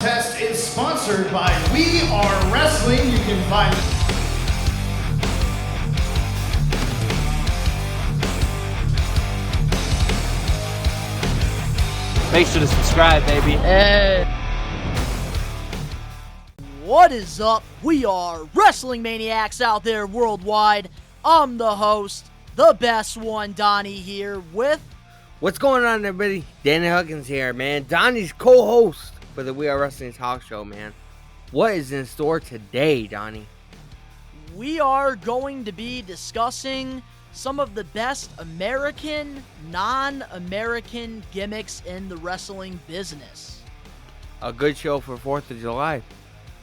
Test is sponsored by We Are Wrestling. You can find Make sure to subscribe, baby. What is up? We are Wrestlemaniacs out there worldwide. I'm the host, the best one, Donnie, here with... What's going on, everybody? Danny Huckins here, man. Donnie's co-host for the We Are Wrestling talk show, man. What is in store today, Donnie? We are going to be discussing some of the best American, non-American gimmicks in the wrestling business. A good show for 4th of July.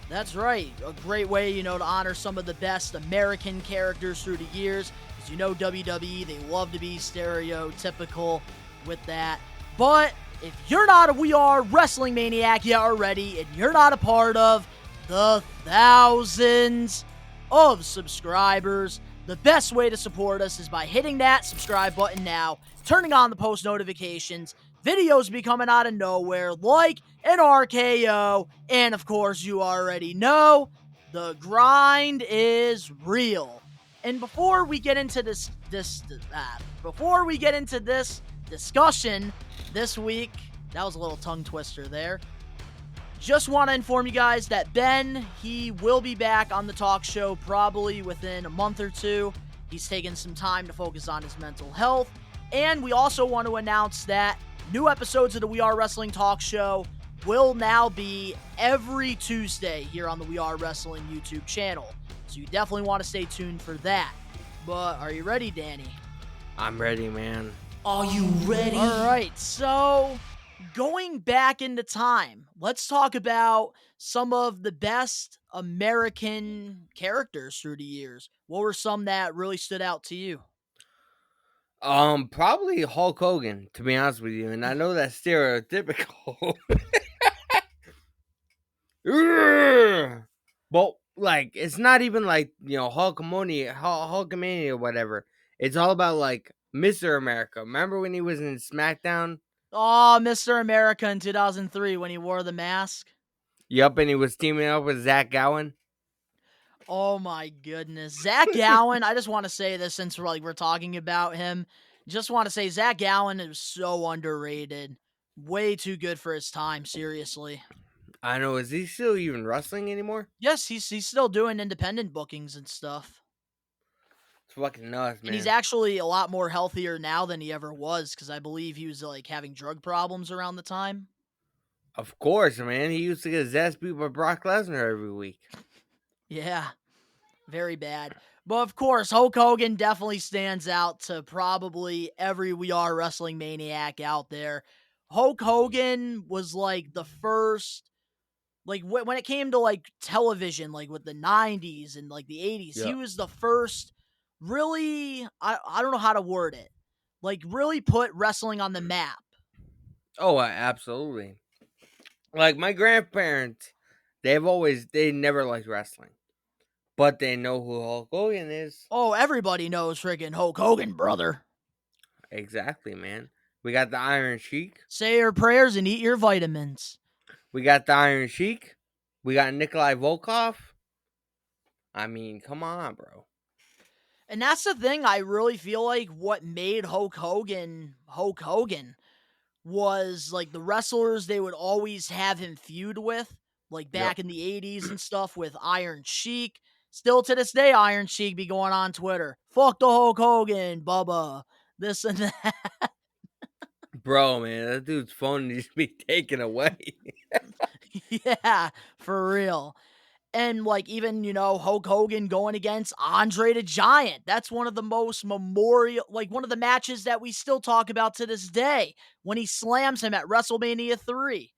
That's right. A great way, to honor some of the best American characters through the years. As you know, WWE, they love to be stereotypical with that. But if you're not a We Are Wrestling Maniac yet already, and you're not a part of the thousands of subscribers, the best way to support us is by hitting that subscribe button now, turning on the post notifications. Videos be coming out of nowhere like an RKO, and of course you already know, the grind is real. And before we get into this discussion this week, that was a little tongue twister there. Just want to inform you guys that Ben, he will be back on the talk show probably within a month or two. He's taking some time to focus on his mental health. And we also want to announce that new episodes of the We Are Wrestling talk show will now be every Tuesday here on the We Are Wrestling YouTube channel. So you definitely want to stay tuned for that. But are you ready, Danny? I'm ready, man. Are you ready? All right, so going back into time, let's talk about some of the best American characters through the years. What were some that really stood out to you? Probably Hulk Hogan, to be honest with you, and I know that's stereotypical. But like, it's not even like, Hulkamania or whatever. It's all about like Mr. America. Remember when he was in SmackDown? Oh, Mr. America in 2003 when he wore the mask. Yup, and he was teaming up with Zach Gowen. Oh my goodness. Zach Gowen, I just want to say this since we're talking about him. Just want to say Zach Gowen is so underrated. Way too good for his time, seriously. I know. Is he still even wrestling anymore? Yes, he's still doing independent bookings and stuff. It's fucking nuts, man. And he's actually a lot more healthier now than he ever was, because I believe he was like having drug problems around the time. Of course, man. He used to get his ass beat by Brock Lesnar every week. Yeah, very bad. But of course, Hulk Hogan definitely stands out to probably every We Are Wrestling Maniac out there. Hulk Hogan was like the first, like when it came to like television, like with the 90s and like the 80s, he was the first really, I don't know how to word it, like really put wrestling on the map. Oh, absolutely. Like my grandparents, they never liked wrestling. But they know who Hulk Hogan is. Oh, everybody knows friggin' Hulk Hogan, brother. Exactly, man. We got the Iron Sheik. Say your prayers and eat your vitamins. We got the Iron Sheik. We got Nikolai Volkov. I mean, come on, bro. And that's the thing, I really feel like what made Hulk Hogan was like the wrestlers they would always have him feud with, like back in the 80s and stuff with Iron Sheik. Still to this day, Iron Sheik be going on Twitter. Fuck the Hulk Hogan, Bubba. This and that. Bro, man, that dude's phone needs to be taken away. Yeah, for real. And like even, Hulk Hogan going against Andre the Giant. That's one of the most memorial, like one of the matches that we still talk about to this day when he slams him at WrestleMania 3.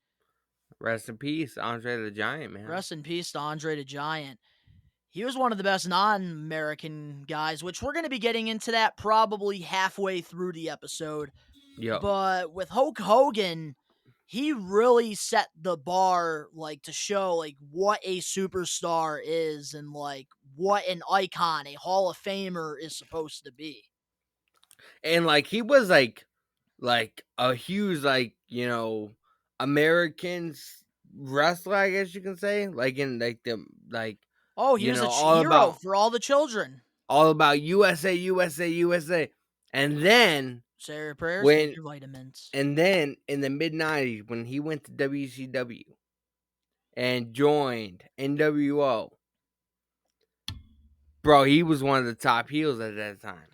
Rest in peace, Andre the Giant, man. Rest in peace to Andre the Giant. He was one of the best non-American guys, which we're going to be getting into that probably halfway through the episode. Yep. But with Hulk Hogan, he really set the bar, like, to show, like, what a superstar is and, like, what an icon, a Hall of Famer is supposed to be. And, like, he was, like a huge, like, Americans, wrestler, I guess you can say. Like in like Oh, he you was know, a hero for all the children. all about USA, USA, USA. And then Say your prayers, take when your vitamins. and then in the mid '90s when he went to WCW and joined NWO, bro, he was one of the top heels at that time.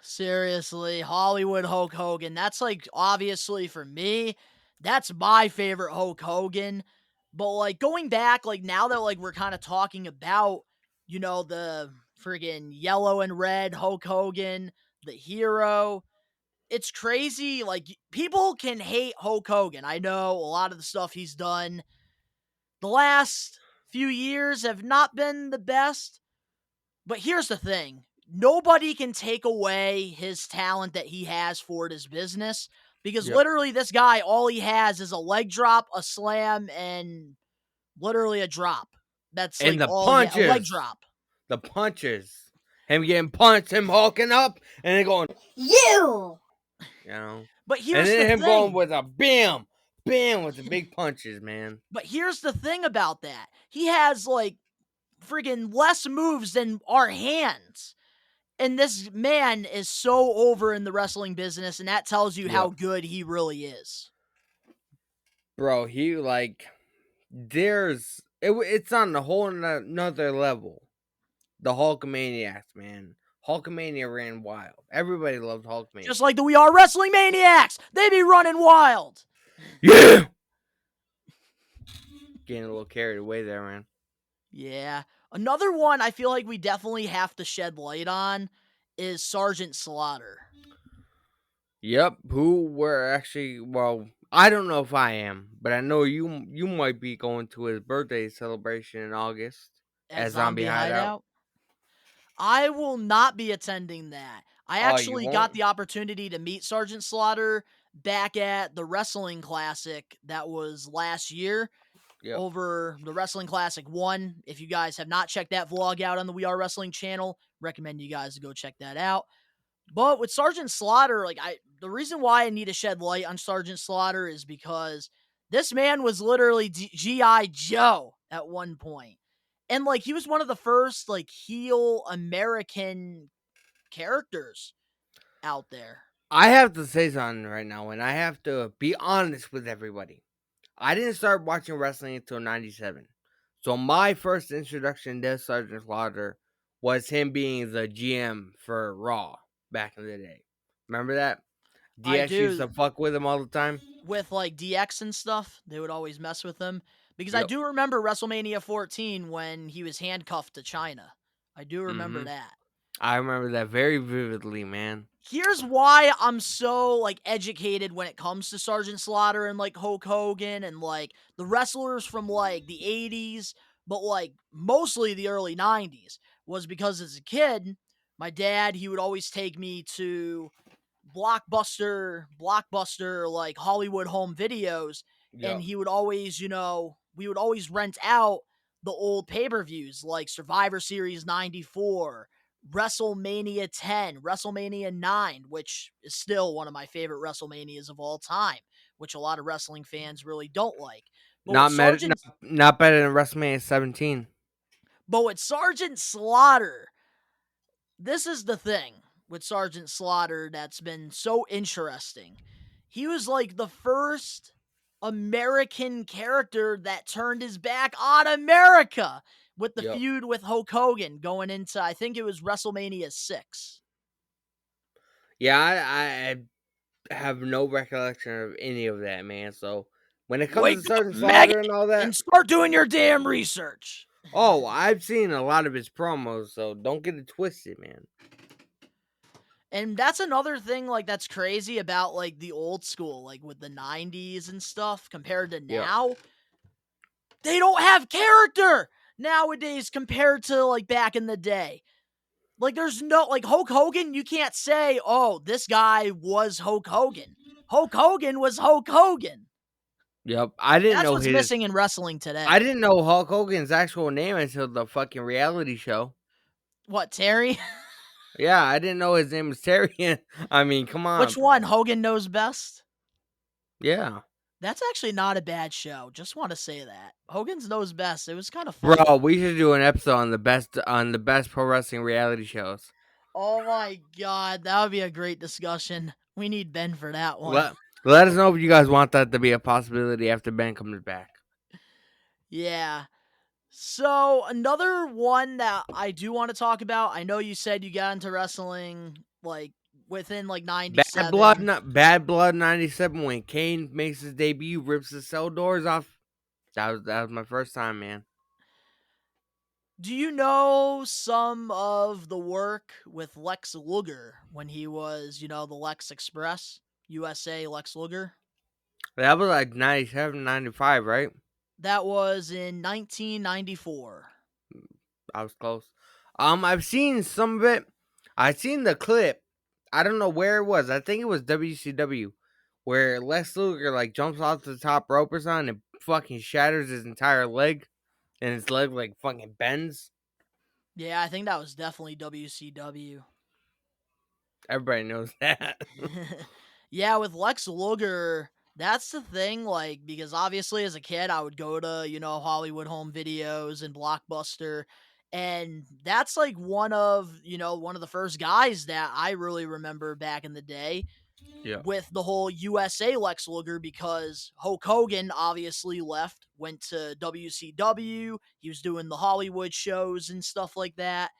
Seriously, Hollywood Hulk Hogan. That's like obviously for me, that's my favorite Hulk Hogan. But like going back, like now that like we're kind of talking about, the friggin' yellow and red Hulk Hogan, the hero. It's crazy. Like people can hate Hulk Hogan. I know a lot of the stuff he's done the last few years have not been the best. But here's the thing. Nobody can take away his talent that he has for his business because Yep. literally this guy, all he has is a leg drop, a slam, and literally a drop. That's And like the all he a leg punches. drop. The punches. Him getting punched, him hulking up, and then going, You! you know. But And here's then the him going thing. with a bam, bam with the big punches, man. But here's the thing about that. He has like friggin' less moves than our hands. And this man is so over in the wrestling business, and that tells you how Yep. good he really is. Bro, he like it's on a whole another level. The Hulkamaniacs, man. Hulkamania ran wild. Everybody loved Hulkamania. Just like the We Are Wrestling Maniacs. They be running wild. Yeah. Getting a little carried away there, man. Yeah. Another one I feel like we definitely have to shed light on is Sergeant Slaughter. Yep. Who were actually I don't know if I am, but I know you might be going to his birthday celebration in August At at Zombie Hideout. I will not be attending that. I Oh, you actually got won't? the opportunity to meet Sergeant Slaughter back at the Wrestling Classic that was last year. Yep. Over the Wrestling Classic 1. If you guys have not checked that vlog out on the We Are Wrestling channel, recommend you guys to go check that out. But with Sergeant Slaughter, the reason why I need to shed light on Sergeant Slaughter is because this man was literally G.I. Joe at one point. And he was one of the first heel American characters out there. I have to say something right now, and I have to be honest with everybody. I didn't start watching wrestling until '97. So my first introduction to Sergeant Slaughter was him being the GM for Raw back in the day. Remember that? I DX used do. to fuck with him all the time. With DX and stuff, they would always mess with him. Because I Yep. do remember WrestleMania 14 when he was handcuffed to China. I do remember that. I remember that very vividly, man. Here's why I'm so educated when it comes to Sergeant Slaughter and Hulk Hogan and the wrestlers from the 80s, but mostly the early 90s, was because as a kid, my dad, he would always take me to blockbuster Hollywood home videos, and Yep. he would always, we would always rent out the old pay-per-views like Survivor Series 94, WrestleMania 10, WrestleMania 9, which is still one of my favorite WrestleManias of all time, which a lot of wrestling fans really don't like. But Not better than WrestleMania 17. But with Sergeant Slaughter, this is the thing with Sergeant Slaughter that's been so interesting. He was the first American character that turned his back on America with the Yep. feud with Hulk Hogan going into, I think it was WrestleMania 6. Yeah, I have no recollection of any of that, man. So when it comes Wake to Sergeant up, Slaughter maggot, and all that, and start doing your damn research. oh, I've seen a lot of his promos, so don't get it twisted, man. And that's another thing that's crazy about the old school, with the 90s and stuff compared to now. Yep. They don't have character nowadays compared to back in the day. There's no Hulk Hogan, you can't say, "Oh, this guy was Hulk Hogan." Hulk Hogan was Hulk Hogan. Yep. I didn't That's know what's missing in wrestling today. I didn't know Hulk Hogan's actual name until the fucking reality show. What, Terry? Yeah, I didn't know his name was Terry. I mean, come on. Which one? Hogan Knows Best? Yeah. That's actually not a bad show. Just want to say that. Hogan's Knows Best. It was kind of fun. Bro, we should do an episode on the best pro wrestling reality shows. Oh my god, that would be a great discussion. We need Ben for that one. Let us know if you guys want that to be a possibility after Ben comes back. Yeah. So, another one that I do want to talk about, I know you said you got into wrestling like within like 97. Bad Blood 97 when Kane makes his debut, rips the cell doors off. That was my first time, man. Do you know some of the work with Lex Luger when he was, the Lex Express, USA Lex Luger? That was like 97, 95, right? That was in 1994. I was close. I've seen some of it. I've seen the clip. I don't know where it was. I think it was WCW, where Lex Luger like jumps off the top rope or something and fucking shatters his entire leg, and his leg like fucking bends. Yeah, I think that was definitely WCW. Everybody knows that. Yeah, with Lex Luger, that's the thing, like, because obviously as a kid, I would go to, Hollywood Home Videos and Blockbuster, and that's like one of the first guys that I really remember back in the day Yeah. with the whole USA Lex Luger, because Hulk Hogan obviously left, went to WCW, he was doing the Hollywood shows and stuff like that.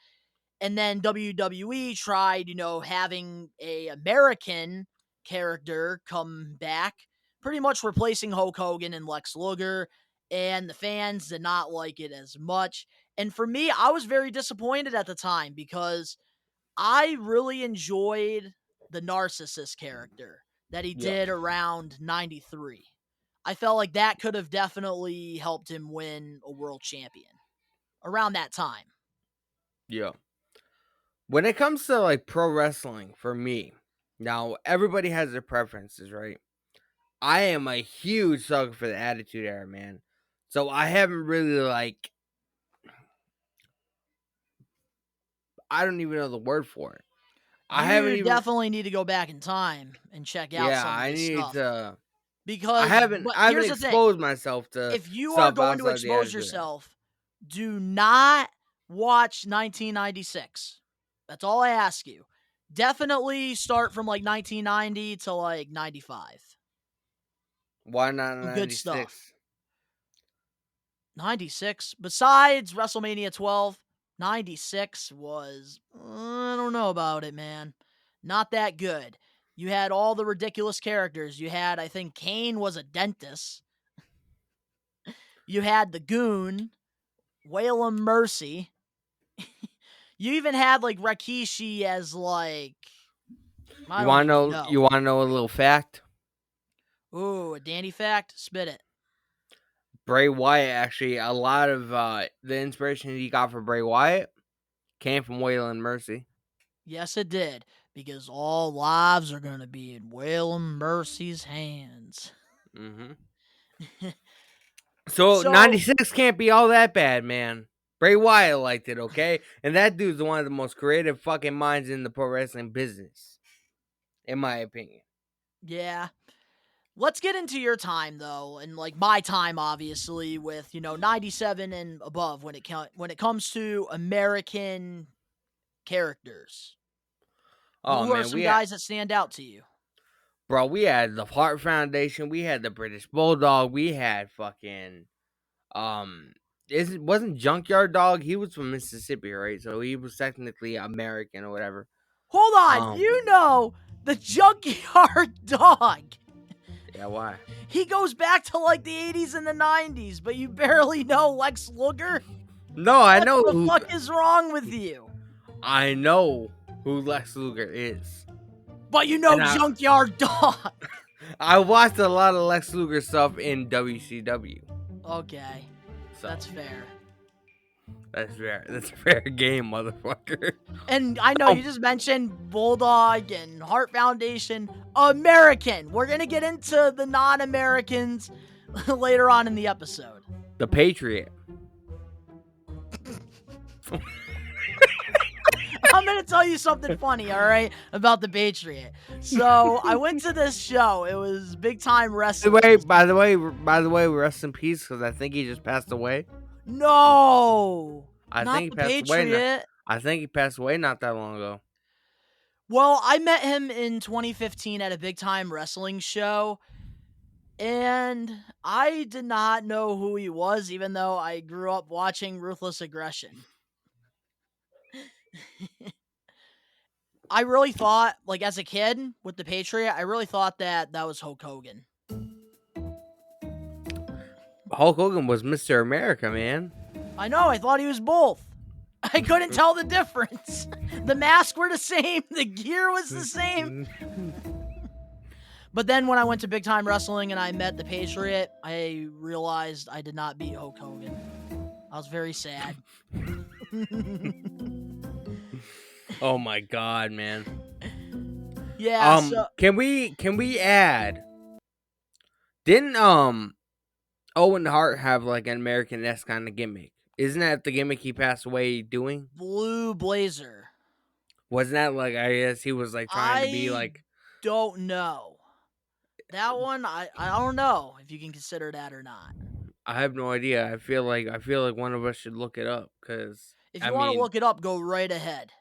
And then WWE tried, having a American character come back, pretty much replacing Hulk Hogan and Lex Luger, and the fans did not like it as much. And for me, I was very disappointed at the time because I really enjoyed the narcissist character that he did around 93. I felt like that could have definitely helped him win a world champion around that time. Yeah. When it comes to like pro wrestling, for me, now everybody has their preferences, right? I am a huge sucker for the Attitude Era, man. So I haven't really like, I don't even know the word for it. You definitely need to go back in time and check out some of this stuff. To. Because I haven't exposed myself to. If you are going to expose yourself, do not watch 1996. That's all I ask you. Definitely start from like 1990 to like 95. Why not 96? Good stuff. 96. Besides WrestleMania 12, 96 was, I don't know about it, man. Not that good. You had all the ridiculous characters. You had, I think, Kane was a dentist. You had the Goon, Whalum Mercy. You even had like Rikishi as like. You want to know a little fact? Ooh, a Danny fact? Spit it. Bray Wyatt, actually, a lot of the inspiration he got for Bray Wyatt came from Whalum Mercy. Yes, it did. Because all lives are going to be in Whalum Mercy's hands. Mm-hmm. So 96 can't be all that bad, man. Bray Wyatt liked it, okay? And that dude's one of the most creative fucking minds in the pro wrestling business, in my opinion. Yeah. Let's get into your time, though, and like my time, obviously, with 97 and above when it comes to American characters. Who are some guys that stand out to you? Bro, we had the Hart Foundation, we had the British Bulldog, we had fucking wasn't Junkyard Dog? He was from Mississippi, right? So he was technically American or whatever. Hold on, the Junkyard Dog. Yeah, why? He goes back to like the 80s and the 90s, but you barely know Lex Luger? No, I know. What the fuck is wrong with you? I know who Lex Luger is. But Junkyard Dog. I watched a lot of Lex Luger stuff in WCW. Okay. So. That's fair. That's fair. That's a fair game, motherfucker. And I know you just mentioned Bulldog and Hart Foundation. American. We're going to get into the non-Americans later on in the episode. The Patriot. I'm going to tell you something funny, all right, about the Patriot. So I went to this show. It was Big Time Wrestling. By the way, rest in peace, because I think he just passed away. No, I not think he the passed away. Patriot. I think he passed away not that long ago. Well, I met him in 2015 at a Big Time Wrestling show, and I did not know who he was, even though I grew up watching Ruthless Aggression. I really thought, like, as a kid with the Patriot, I really thought that was Hulk Hogan. Hulk Hogan was Mr. America, man. I know, I thought he was both. I couldn't tell the difference. The masks were the same, the gear was the same. But then when I went to Big Time Wrestling and I met the Patriot, I realized I did not beat Hulk Hogan. I was very sad. Oh my god, man. Yeah, can we add? Didn't Owen Hart have like an American-esque kind of gimmick? Isn't that the gimmick he passed away doing? Blue Blazer. Wasn't that like, I guess he was like trying to be like, don't know. That one I don't know if you can consider that or not. I have no idea. I feel like one of us should look it up, because if you want to look it up, go right ahead.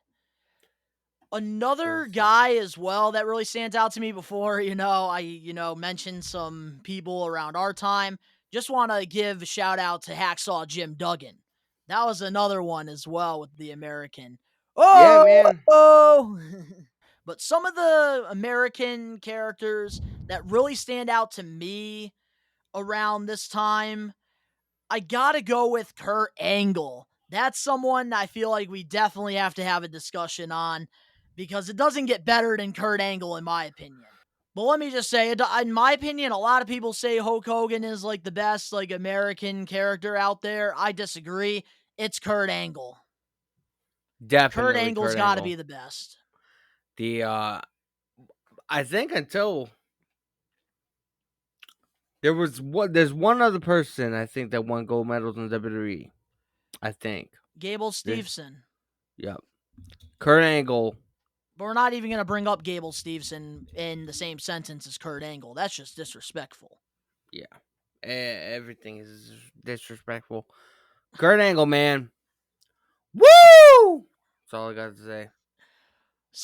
Another guy as well that really stands out to me before, I mentioned some people around our time. Just want to give a shout out to Hacksaw Jim Duggan. That was another one as well with the American. Oh, yeah, man. Oh. But some of the American characters that really stand out to me around this time, I gotta go with Kurt Angle. That's someone I feel like we definitely have to have a discussion on, because it doesn't get better than Kurt Angle, in my opinion. But let me just say, in my opinion, a lot of people say Hulk Hogan is like the best like American character out there. I disagree. It's Kurt Angle. Definitely, Kurt Angle's got to be the best. I think until there's one other person I think that won gold medals in WWE. I think Gable Steveson. Yep. Kurt Angle. But we're not even going to bring up Gable Steveson in the same sentence as Kurt Angle. That's just disrespectful. Yeah. Everything is disrespectful. Kurt Angle, man. Woo! That's all I got to say.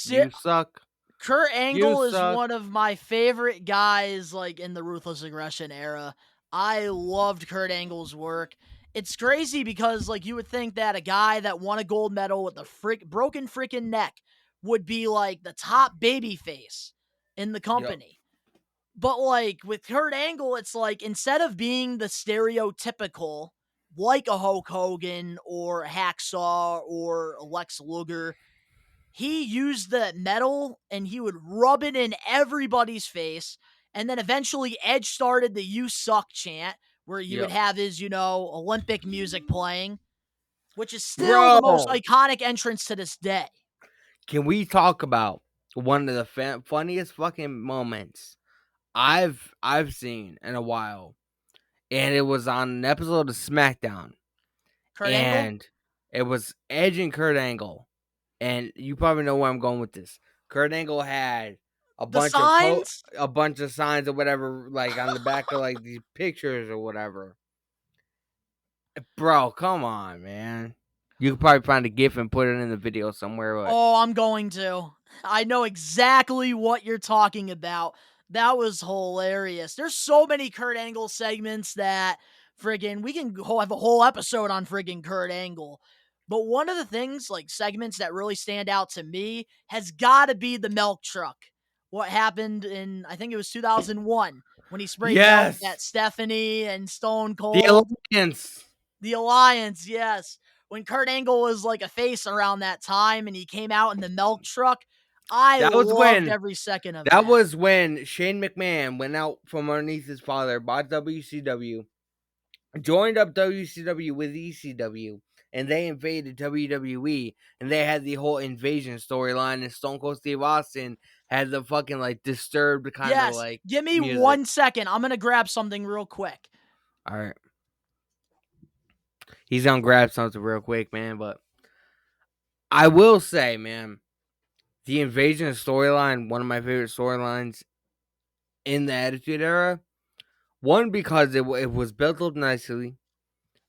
You suck. Kurt Angle is one of my favorite guys, like, in the Ruthless Aggression era. I loved Kurt Angle's work. It's crazy because, like, you would think that a guy that won a gold medal with a broken freaking neck would be, like, the top babyface in the company. Yep. But, like, with Kurt Angle, it's like, instead of being the stereotypical, like a Hulk Hogan or a Hacksaw or a Lex Luger, he used the metal and he would rub it in everybody's face. And then eventually Edge started the "You Suck" chant, where you would have his, Olympic music playing, which is still the most iconic entrance to this day. Can we talk about one of the funniest fucking moments I've seen in a while? And it was on an episode of SmackDown. Kurt Angle? It was Edge and Kurt Angle. And you probably know where I'm going with this. Kurt Angle had a bunch of signs or whatever, like on the back of like these pictures or whatever. Bro, come on, man. You could probably find a GIF and put it in the video somewhere. But... Oh, I'm going to. I know exactly what you're talking about. That was hilarious. There's so many Kurt Angle segments that friggin' we can have a whole episode on friggin' Kurt Angle. But one of the things, like segments that really stand out to me, has got to be the milk truck. What happened in, I think it was 2001, when he sprayed milk at Stephanie and Stone Cold. The Alliance, yes. When Kurt Angle was like a face around that time and he came out in the milk truck, I loved every second of that. That was when Shane McMahon went out from underneath his father, bought WCW, joined up WCW with ECW, and they invaded WWE, and they had the whole invasion storyline, and Stone Cold Steve Austin had the fucking, like, disturbed kind of, like, give me music. 1 second. I'm going to grab something real quick. All right. He's going to grab something real quick, man, but I will say, man, the Invasion storyline, one of my favorite storylines in the Attitude Era. One, because it was built up nicely.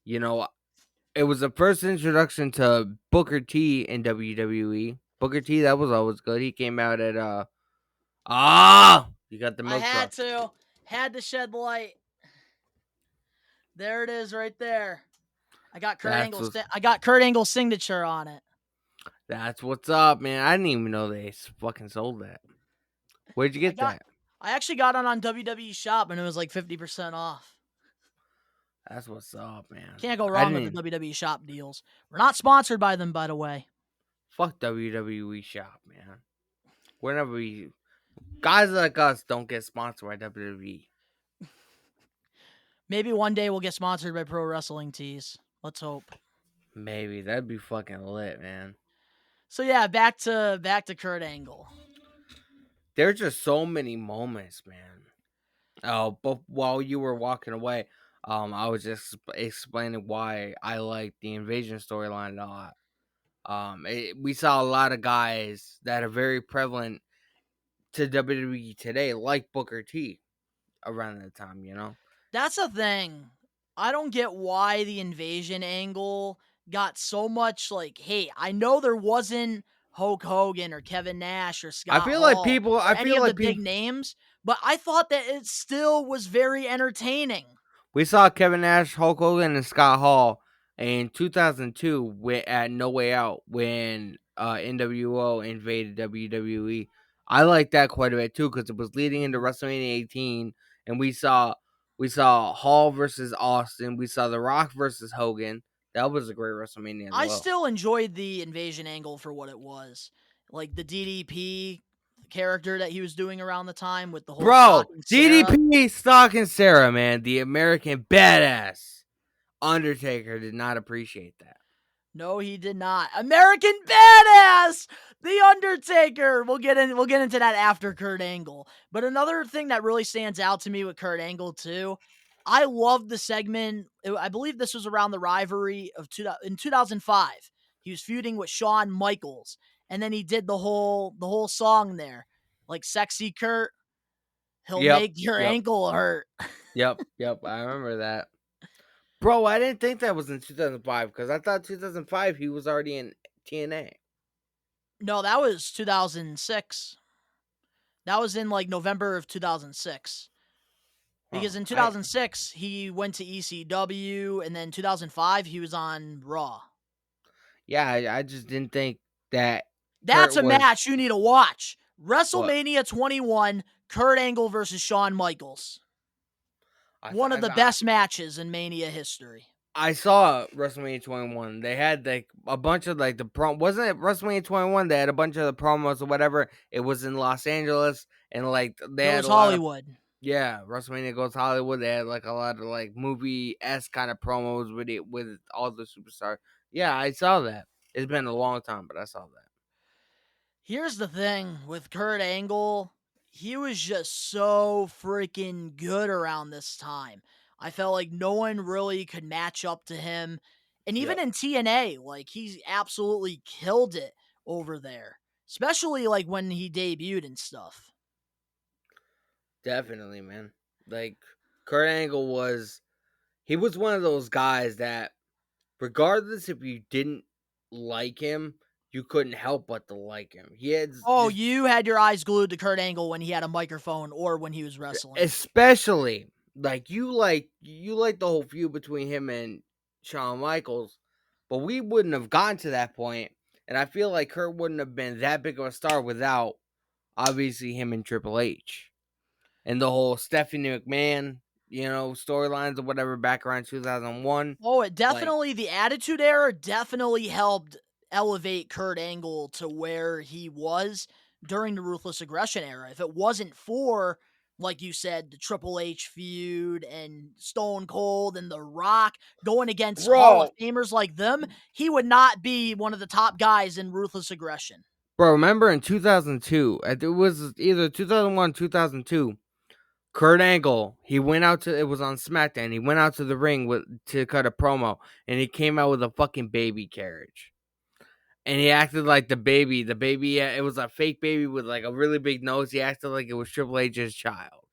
You know, it was the first introduction to Booker T in WWE. Booker T, that was always good. He came out at you got the I milk had truck. to shed light. There it is, right there. I got Kurt Angle's signature on it. That's what's up, man. I didn't even know they fucking sold that. Where'd you get that? I actually got it on WWE Shop, and it was like 50% off. That's what's up, man. Can't go wrong with the WWE Shop deals. We're not sponsored by them, by the way. Fuck WWE Shop, man. Whenever guys like us don't get sponsored by WWE. Maybe one day we'll get sponsored by Pro Wrestling Tees. Let's hope. Maybe that'd be fucking lit, man. So yeah, back to Kurt Angle. There's just so many moments, man. Oh, but while you were walking away, I was just explaining why I like the Invasion storyline a lot. We saw a lot of guys that are very prevalent to WWE today, like Booker T, around that time. You know, that's the thing. I don't get why the Invasion angle got so much like hate. I know there wasn't Hulk Hogan or Kevin Nash or Scott Hall any of the big names, but I thought that it still was very entertaining. We saw Kevin Nash, Hulk Hogan, and Scott Hall in 2002 at No Way Out when NWO invaded WWE. I like that quite a bit too because it was leading into WrestleMania 18, and we saw Hall versus Austin. We saw The Rock versus Hogan. That was a great WrestleMania as well. I still enjoyed the Invasion angle for what it was, like the DDP character that he was doing around the time with the whole DDP stalking Sarah, man, the American badass. Undertaker did not appreciate that. No, he did not. American badass, the Undertaker. We'll get into that after Kurt Angle. But another thing that really stands out to me with Kurt Angle too, I love the segment. I believe this was around the rivalry of in 2005. He was feuding with Shawn Michaels, and then he did the whole song there, like "Sexy Kurt." He'll make your ankle hurt. Yep. I remember that. Bro, I didn't think that was in 2005 because I thought 2005 he was already in TNA. No, that was 2006. That was in like November of 2006. Because in 2006, he went to ECW, and then 2005, he was on Raw. Yeah, I just didn't think that. That's a match you need to watch. WrestleMania 21, Kurt Angle versus Shawn Michaels. One of the best matches in Mania history. I saw WrestleMania 21. They had like a bunch of like wasn't it WrestleMania 21? They had a bunch of the promos or whatever. It was in Los Angeles and like they had Hollywood. WrestleMania Goes Hollywood. They had like a lot of like movie-esque kind of promos with all the superstars. Yeah, I saw that. It's been a long time, but I saw that. Here's the thing with Kurt Angle. He was just so freaking good around this time. I felt like no one really could match up to him. And even in TNA, like he absolutely killed it over there. Especially like when he debuted and stuff. Definitely, man. Like Kurt Angle was one of those guys that regardless if you didn't like him, you couldn't help but to like him. You had your eyes glued to Kurt Angle when he had a microphone or when he was wrestling. Especially, like you like the whole feud between him and Shawn Michaels, but we wouldn't have gotten to that point, and I feel like Kurt wouldn't have been that big of a star without, obviously, him and Triple H. And the whole Stephanie McMahon, storylines or whatever back around 2001. Oh, it definitely, the Attitude Era definitely helped elevate Kurt Angle to where he was during the Ruthless Aggression era. If it wasn't for, like you said, the Triple H feud and Stone Cold and The Rock going against Hall of Famers like them, he would not be one of the top guys in Ruthless Aggression. Bro, remember in 2002, it was either 2001 2002, Kurt Angle, it was on SmackDown, he went out to the ring to cut a promo, and he came out with a fucking baby carriage. and he acted like the baby. The baby, it was a fake baby with like a really big nose. He acted like it was Triple H's child.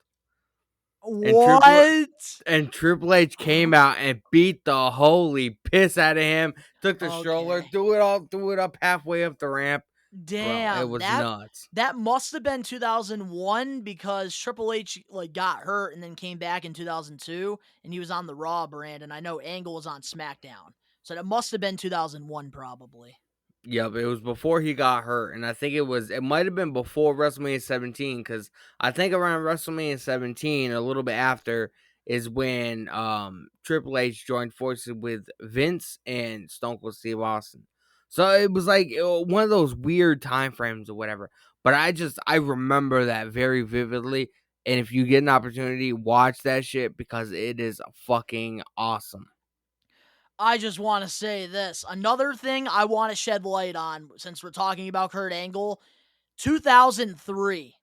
What? And Triple H came out and beat the holy piss out of him. Took the stroller, Okay. threw it up halfway up the ramp. Damn, Bro, it was nuts. That must have been 2001 because Triple H got hurt and then came back in 2002, and he was on the Raw brand, and I know Angle was on SmackDown, so that must have been 2001 probably. Yep, it was before he got hurt, and I think it might have been before WrestleMania 17, because I think around WrestleMania 17, a little bit after, is when Triple H joined forces with Vince and Stone Cold Steve Austin. So it was like one of those weird time frames or whatever. But I remember that very vividly, and if you get an opportunity, watch that shit because it is fucking awesome. I just want to say this. Another thing I want to shed light on, since we're talking about Kurt Angle, 2003.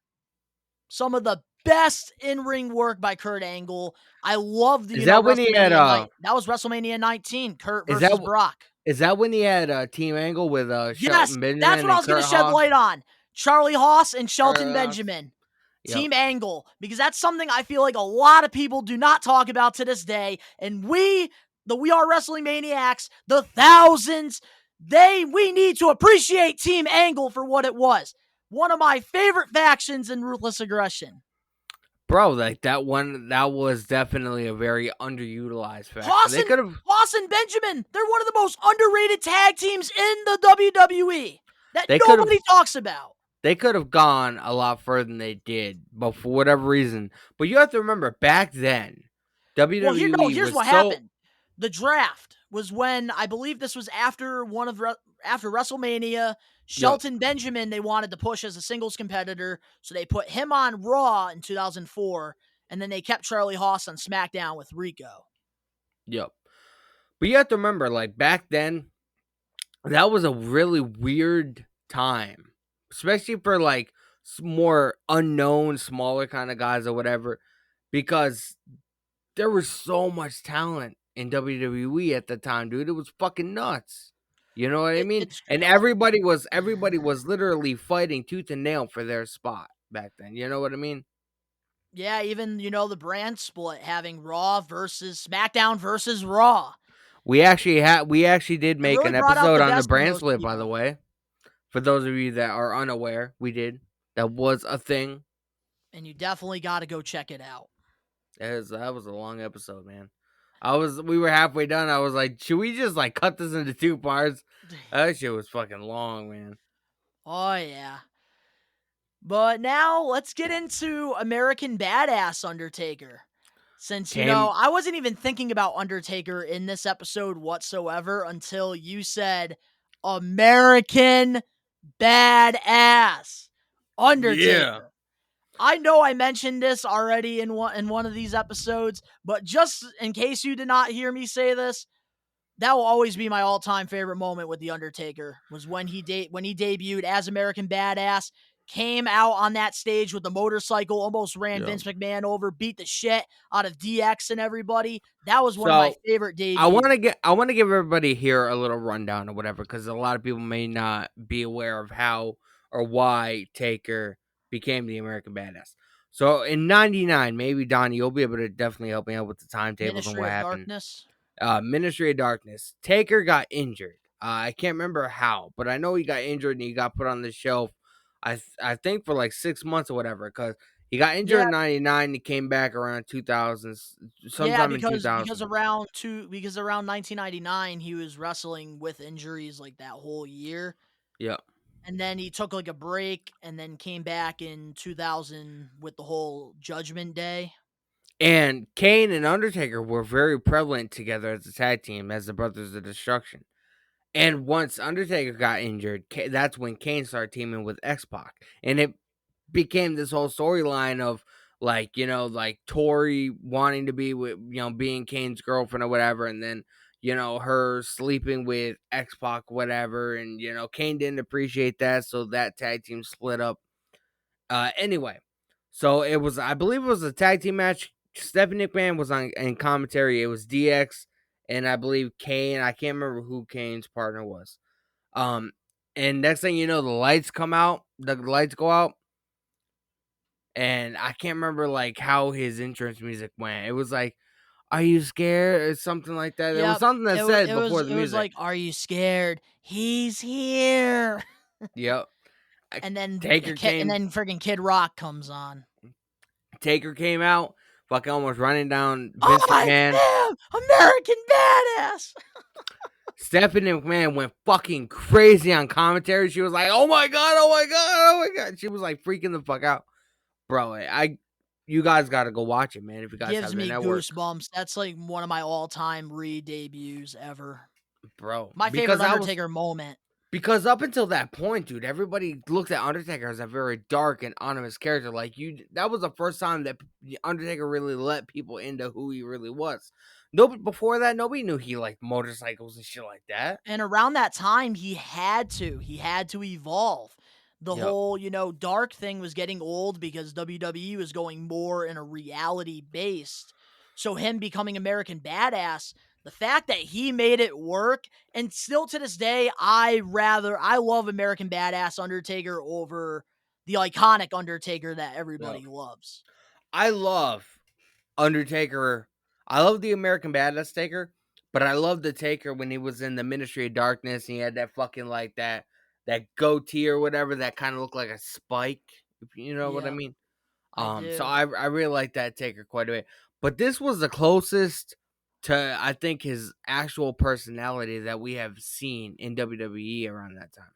Some of the best in-ring work by Kurt Angle. I loved, Is that when he had that was WrestleMania 19, Kurt is versus that Brock. Is that when he had Team Angle with Yes, Shelton Benjamin? that's what I was going to shed light on. Charlie Haas and Shelton Benjamin. Yep. Team Angle. Because that's something I feel like a lot of people do not talk about to this day. And we, the We Are Wrestling Maniacs, the thousands, we need to appreciate Team Angle for what it was. One of my favorite factions in Ruthless Aggression. Bro, like that was definitely a very underutilized faction. Haas and Benjamin, they're one of the most underrated tag teams in the WWE that nobody talks about. They could have gone a lot further than they did, but for whatever reason. But you have to remember, back then, WWE here's what happened. The draft was when, I believe this was after after WrestleMania. Shelton Benjamin, they wanted to push as a singles competitor, so they put him on Raw in 2004, and then they kept Charlie Haas on SmackDown with Rico. Yep. But you have to remember, like, back then, that was a really weird time, especially for, like, more unknown, smaller kind of guys or whatever, because there was so much talent in WWE at the time, dude. It was fucking nuts. You know what I mean? And everybody was literally fighting tooth and nail for their spot back then. You know what I mean? Yeah, even, the brand split, having Raw versus SmackDown versus Raw. We actually did make an episode on the brand split, by the way. For those of you that are unaware, we did. That was a thing. And you definitely got to go check it out. That was a long episode, man. We were halfway done. I was like, should we just like cut this into 2 parts? That shit was fucking long, man. Oh, yeah. But now let's get into American Badass Undertaker. Since, I wasn't even thinking about Undertaker in this episode whatsoever until you said American Badass Undertaker. Yeah. I know I mentioned this already in one of these episodes, but just in case you did not hear me say this, that will always be my all-time favorite moment with The Undertaker, was when he debuted as American Badass, came out on that stage with the motorcycle, almost ran Vince McMahon over, beat the shit out of DX and everybody. That was one of my favorite debuts. I want to give everybody here a little rundown or whatever, because a lot of people may not be aware of how or why Taker became the American Badass. So in '99, maybe Donnie, you'll be able to definitely help me out with the timetables and what happened. Ministry of Darkness. Taker got injured. I can't remember how, but I know he got injured and he got put on the shelf. I think for like 6 months or whatever, because he got injured in '99. He came back around 2000, sometime in 2000. Because around 1999, he was wrestling with injuries like that whole year. Yeah. And then he took like a break and then came back in 2000 with the whole Judgment Day. And Kane and Undertaker were very prevalent together as a tag team, as the Brothers of Destruction. And once Undertaker got injured, that's when Kane started teaming with X-Pac. And it became this whole storyline of, like, like Tori wanting to be with, being Kane's girlfriend or whatever. And then, her sleeping with X-Pac, whatever. And, Kane didn't appreciate that. So that tag team split up. Anyway, so I believe it was a tag team match. Stephanie McMahon was in commentary. It was DX and I believe Kane. I can't remember who Kane's partner was. And next thing you know, the lights go out. And I can't remember like how his entrance music went. It was like, "Are you scared?" or something like that. There was Yep. something that said It was before the it was music. like, "Are you scared? He's here." Yep. And then Taker came. friggin' Kid Rock comes on. Taker came out, fucking almost running down Oh Vince my McMahon. damn, American badass. Stephanie McMahon went fucking crazy on commentary. She was like, "Oh my god, oh my god, oh my god!" She was like freaking the fuck out, bro. You guys got to go watch it, man. If you guys have Gives the me network, goosebumps. That's like one of my all-time re-debuts ever. bro. My favorite Undertaker moment. Because up until that point, dude, everybody looked at Undertaker as a very dark and ominous character. Like that was the first time that Undertaker really let people into who he really was. Nobody before that, nobody knew he liked motorcycles and shit like that. And around that time, he had to evolve. The Yep. whole, dark thing was getting old because WWE was going more in a reality based. So him becoming American Badass, the fact that he made it work, and still to this day, I love American Badass Undertaker over the iconic Undertaker that everybody loves. I love Undertaker. I love the American Badass Taker, but I love the Taker when he was in the Ministry of Darkness and he had that fucking like that goatee or whatever that kind of looked like a spike, if you know what I Yep, mean. I do. So I really like that Taker quite a bit. But this was the closest to I think his actual personality that we have seen in WWE around that time.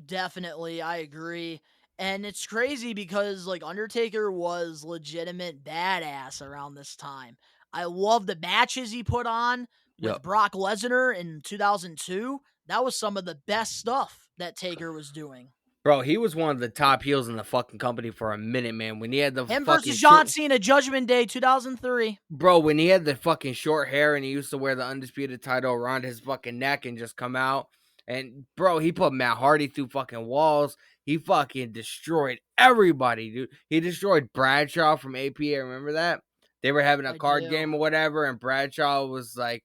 Definitely, I agree. And it's crazy because like Undertaker was legitimate badass around this time. I love the matches he put on with Yep. Brock Lesnar in 2002. That was some of the best stuff that Taker was doing. Bro, he was one of the top heels in the fucking company for a minute, man. When he had the Him fucking versus John Cena, Judgment Day 2003. Bro, when he had the fucking short hair and he used to wear the undisputed title around his fucking neck and just come out. And bro, he put Matt Hardy through fucking walls. He fucking destroyed everybody, dude. He destroyed Bradshaw from APA. Remember that? They were having a I card do. game or whatever, and Bradshaw was like,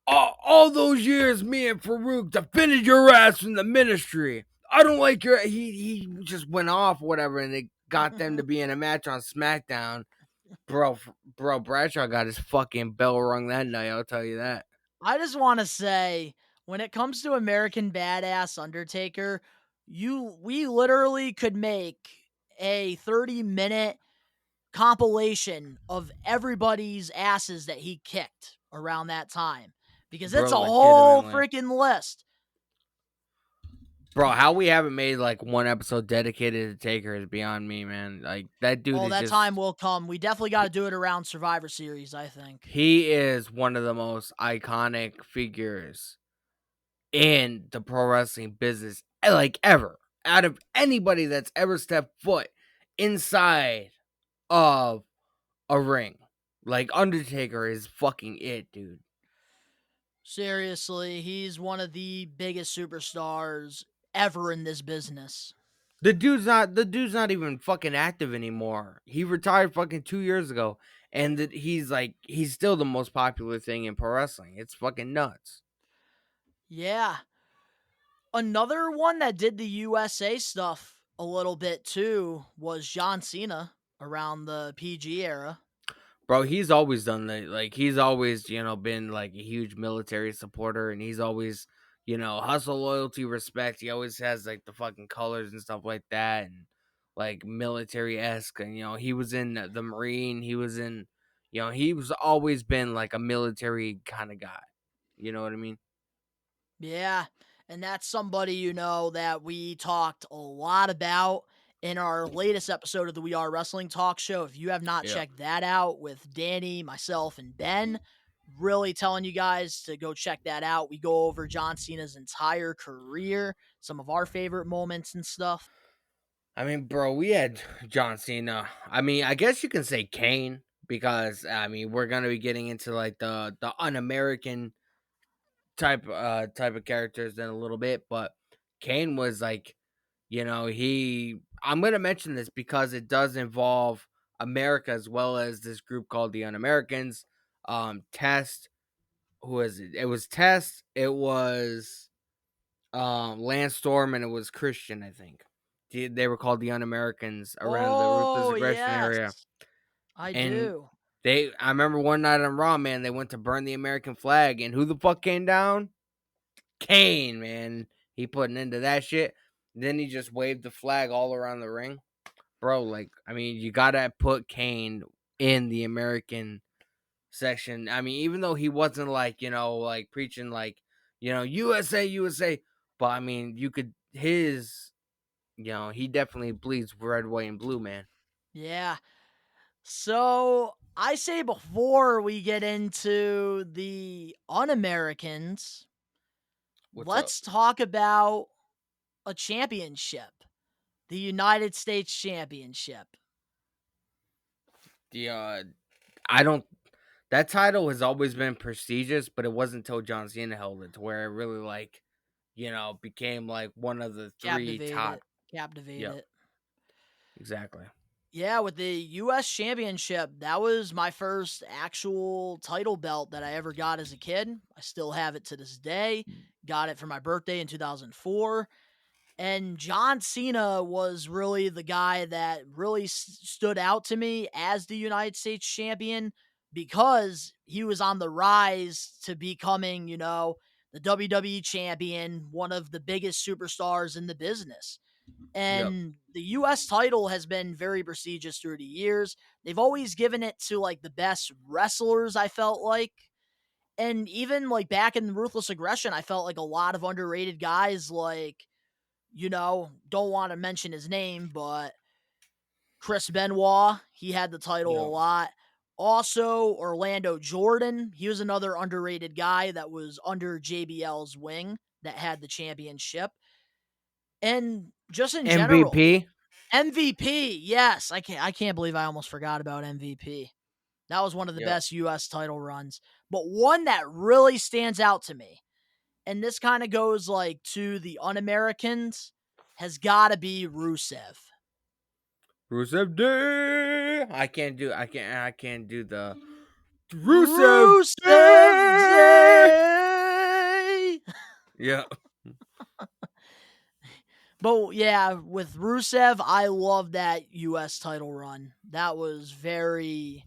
all those years, me and Farouk defended your ass from the ministry. I don't like your. He just went off, or whatever, and they got them to be in a match on SmackDown. Bro, Bradshaw got his fucking bell rung that night. I'll tell you that. I just want to say, when it comes to American Badass Undertaker, we literally could make a 30-minute compilation of everybody's asses that he kicked around that time, because it's a whole freaking list. Bro, how we haven't made like one episode dedicated to Taker is beyond me, man. Like that dude is That just, time will come. We definitely got to do it around Survivor Series, I think. he is one of the most iconic figures in the pro wrestling business, like ever. Out of anybody that's ever stepped foot inside of a ring. Like Undertaker is fucking it, dude. Seriously, he's one of the biggest superstars ever in this business. The dude's not even fucking active anymore. He retired fucking 2 years ago, and he's still the most popular thing in pro wrestling. It's fucking nuts. Yeah. Another one that did the USA stuff a little bit too was John Cena around the PG era. Bro, he's always done that. Like he's always, been like a huge military supporter, and he's always, hustle, loyalty, respect. He always has like the fucking colors and stuff like that, and like military-esque. And he was in the Marine. He was in, he was always been like a military kind of guy. You know what I mean? Yeah, and that's somebody, that we talked a lot about in our latest episode of the We Are Wrestling Talk Show. If you have not checked that out with Danny, myself, and Ben, really telling you guys to go check that out. We go over John Cena's entire career, some of our favorite moments and stuff. I mean, bro, we had John Cena. I mean, I guess you can say Kane because we're gonna be getting into like the un-American type of characters in a little bit, but Kane was like, I'm gonna mention this because it does involve America as well as this group called the Un-Americans. Test, who is it? It was Test. It was Lance Storm, and it was Christian, I think. They were called the Un-Americans around the Ruthless Oh, Aggression area. yes. I And do. I remember one night on Raw, man, they went to burn the American flag, and who the fuck came down? Kane, man. He put an end to that shit. Then he just waved the flag all around the ring. Bro, like, I mean, you gotta put Kane in the American section. I mean, even though he wasn't like, like preaching like, USA, USA. But I mean, he definitely bleeds red, white, and blue, man. Yeah. So I say before we get into the Un-Americans, What's let's talk about a championship, the United States Championship. I don't. That title has always been prestigious, but it wasn't until John Cena held it to where it really became like one of the three top. Captivated. Yep, exactly. Yeah, with the U.S. Championship, that was my first actual title belt that I ever got as a kid. I still have it to this day. Got it for my birthday in 2004. And John Cena was really the guy that really stood out to me as the United States champion because he was on the rise to becoming, the WWE champion, one of the biggest superstars in the business. Yep. And the US title has been very prestigious through the years. They've always given it to like the best wrestlers, I felt like. And even like back in Ruthless Aggression, I felt like a lot of underrated guys like, don't want to mention his name, but Chris Benoit, he had the title a Yep. lot. Also, Orlando Jordan, he was another underrated guy that was under JBL's wing that had the championship. And just in general, MVP, yes. I can't believe I almost forgot about MVP. That was one of the Yep. best US title runs. But one that really stands out to me, and this kind of goes like to the Un-Americans, has got to be Rusev. Rusev Day. I can't do the Rusev Day. Day. Yeah. But yeah, with Rusev, I love that US title run. That was a very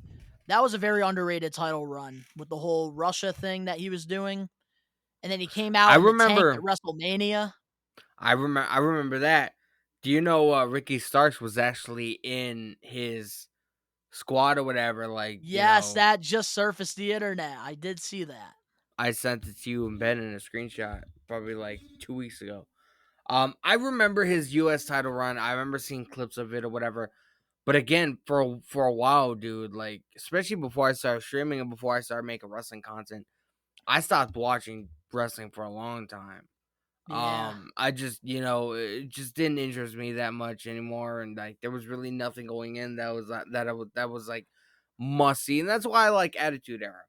underrated title run with the whole Russia thing that he was doing. And then he came out in the tank at WrestleMania. I remember that. Do you know Ricky Starks was actually in his squad or whatever? Like, Yes, that just surfaced the internet. I did see that. I sent it to you and Ben in a screenshot probably like 2 weeks ago. I remember his US title run. I remember seeing clips of it or whatever. But again, for a while, dude, like especially before I started streaming and before I started making wrestling content, I stopped watching wrestling for a long time. Yeah. I just, it just didn't interest me that much anymore, and like there was really nothing going in that was like must see, and that's why I like Attitude Era.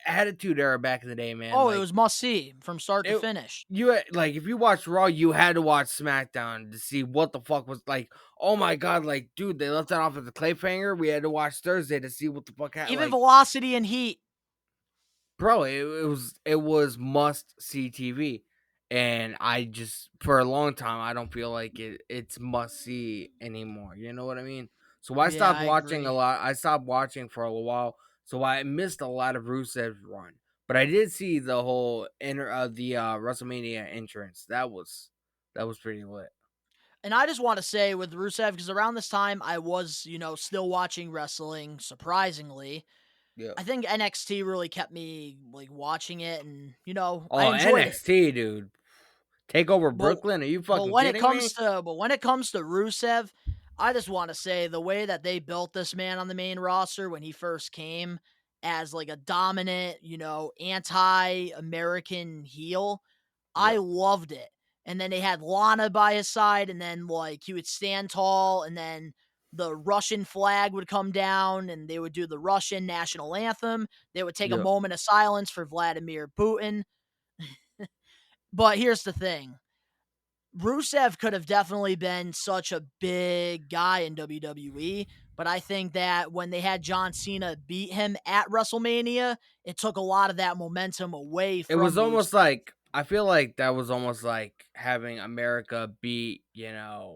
Attitude Era back in the day, man. Oh, like, it was must see from start to finish. Like if you watched Raw, you had to watch SmackDown to see what the fuck was like. Oh my god, like dude, they left that off at the cliffhanger. We had to watch Thursday to see what the fuck happened. Even like, Velocity and Heat. Bro, it was must see TV, and I just for a long time I don't feel like it's must see anymore. You know what I mean? So I stopped watching agree. a lot. I stopped watching for a while, so I missed a lot of Rusev's run. But I did see the whole WrestleMania entrance. That was pretty lit. And I just want to say with Rusev, because around this time I was, still watching wrestling, surprisingly. Yeah. I think NXT really kept me like watching it, and I enjoyed NXT, it. Dude. Take over Brooklyn? Are you fucking kidding me? But when it comes to Rusev, I just want to say the way that they built this man on the main roster when he first came as like a dominant, anti-American heel, I loved it. And then they had Lana by his side, and then like he would stand tall, and then the Russian flag would come down, and they would do the Russian national anthem. They would take a moment of silence for Vladimir Putin. But here's the thing. Rusev could have definitely been such a big guy in WWE, but I think that when they had John Cena beat him at WrestleMania, it took a lot of that momentum away from It was almost Rusev. like I feel like that was almost like having America beat, Yeah,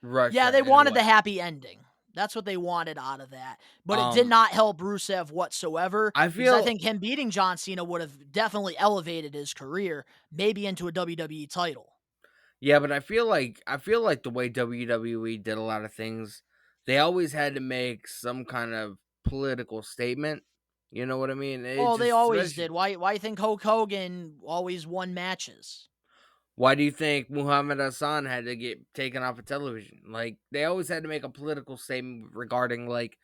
Russia they in a wanted the way. happy ending. That's what they wanted out of that. But it did Um, not help Rusev whatsoever I because I feel think him beating John Cena would have definitely elevated his career, maybe into a WWE title. Yeah, but I feel like the way WWE did a lot of things, they always had to make some kind of political statement. You know what I mean? It Oh, they just always especially did. Why you think Hulk Hogan always won matches? why do you think Muhammad Hassan had to get taken off of television? Like they always had to make a political statement regarding like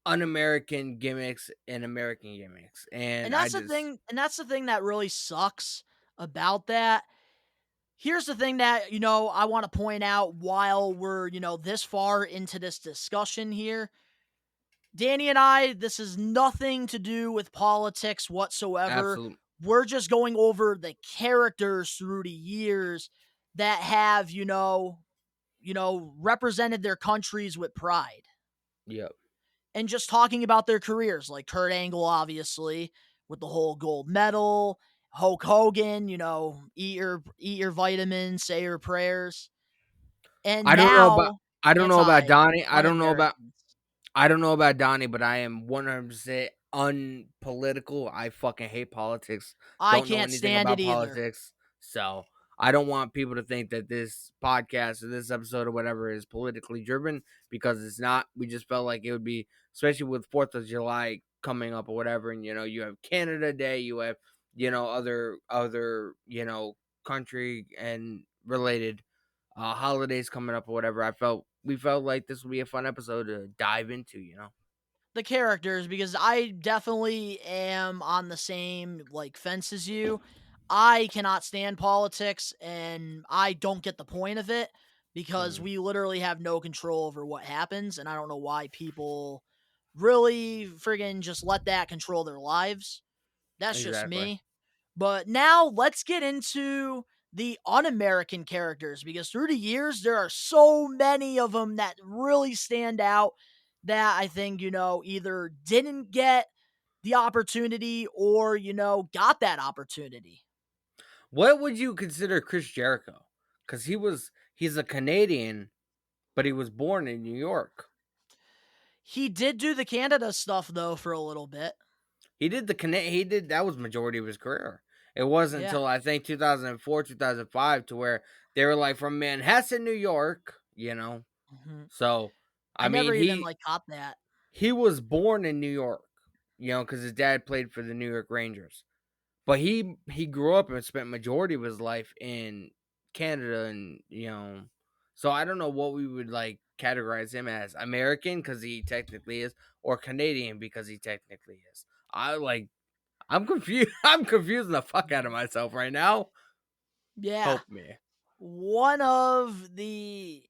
un-American gimmicks and American gimmicks. And I just And that's the thing that really sucks about that. Here's the thing that, I want to point out while we're, this far into this discussion here. Danny and I, this has nothing to do with politics whatsoever. absolutely We're just going over the characters through the years that have, represented their countries with pride. yep. And just talking about their careers, like Kurt Angle, obviously, with the whole gold medal. Hulk Hogan, eat your vitamins, say your prayers. And I don't know about now, I don't know about Donnie. un-Americans. I don't know about Donnie, but I am 100% unpolitical. I fucking hate politics. I Don't know can't anything stand it about either. politics. So I don't want people to think that this podcast or this episode or whatever is politically driven because it's not. We just felt like it would be, especially with 4th of July coming up or whatever. And, you have Canada Day, you have, other, country and related holidays coming up or whatever. We felt like this would be a fun episode to dive into. The characters, because I definitely am on the same fence as you. I cannot stand politics and I don't get the point of it because Mm, we literally have no control over what happens, and I don't know why people really friggin' just let that control their lives. That's just exactly. me. But now let's get into the un-American characters because through the years there are so many of them that really stand out that I think, either didn't get the opportunity or, got that opportunity. What would you consider Chris Jericho? Because he's a Canadian, but he was born in New York. He did do the Canada stuff though for a little bit. He did that was majority of his career. It wasn't Yeah. until I think 2004, 2005 to where they were like from Manhasset, New York. hmm So I I never mean even he caught that. he was born in New York, because his dad played for the New York Rangers. But he grew up and spent majority of his life in Canada and so I don't know what we would like categorize him as American because he technically is or Canadian because he technically is. I'm confused. I'm confusing the fuck out of myself right now. Yeah. Help me. One of the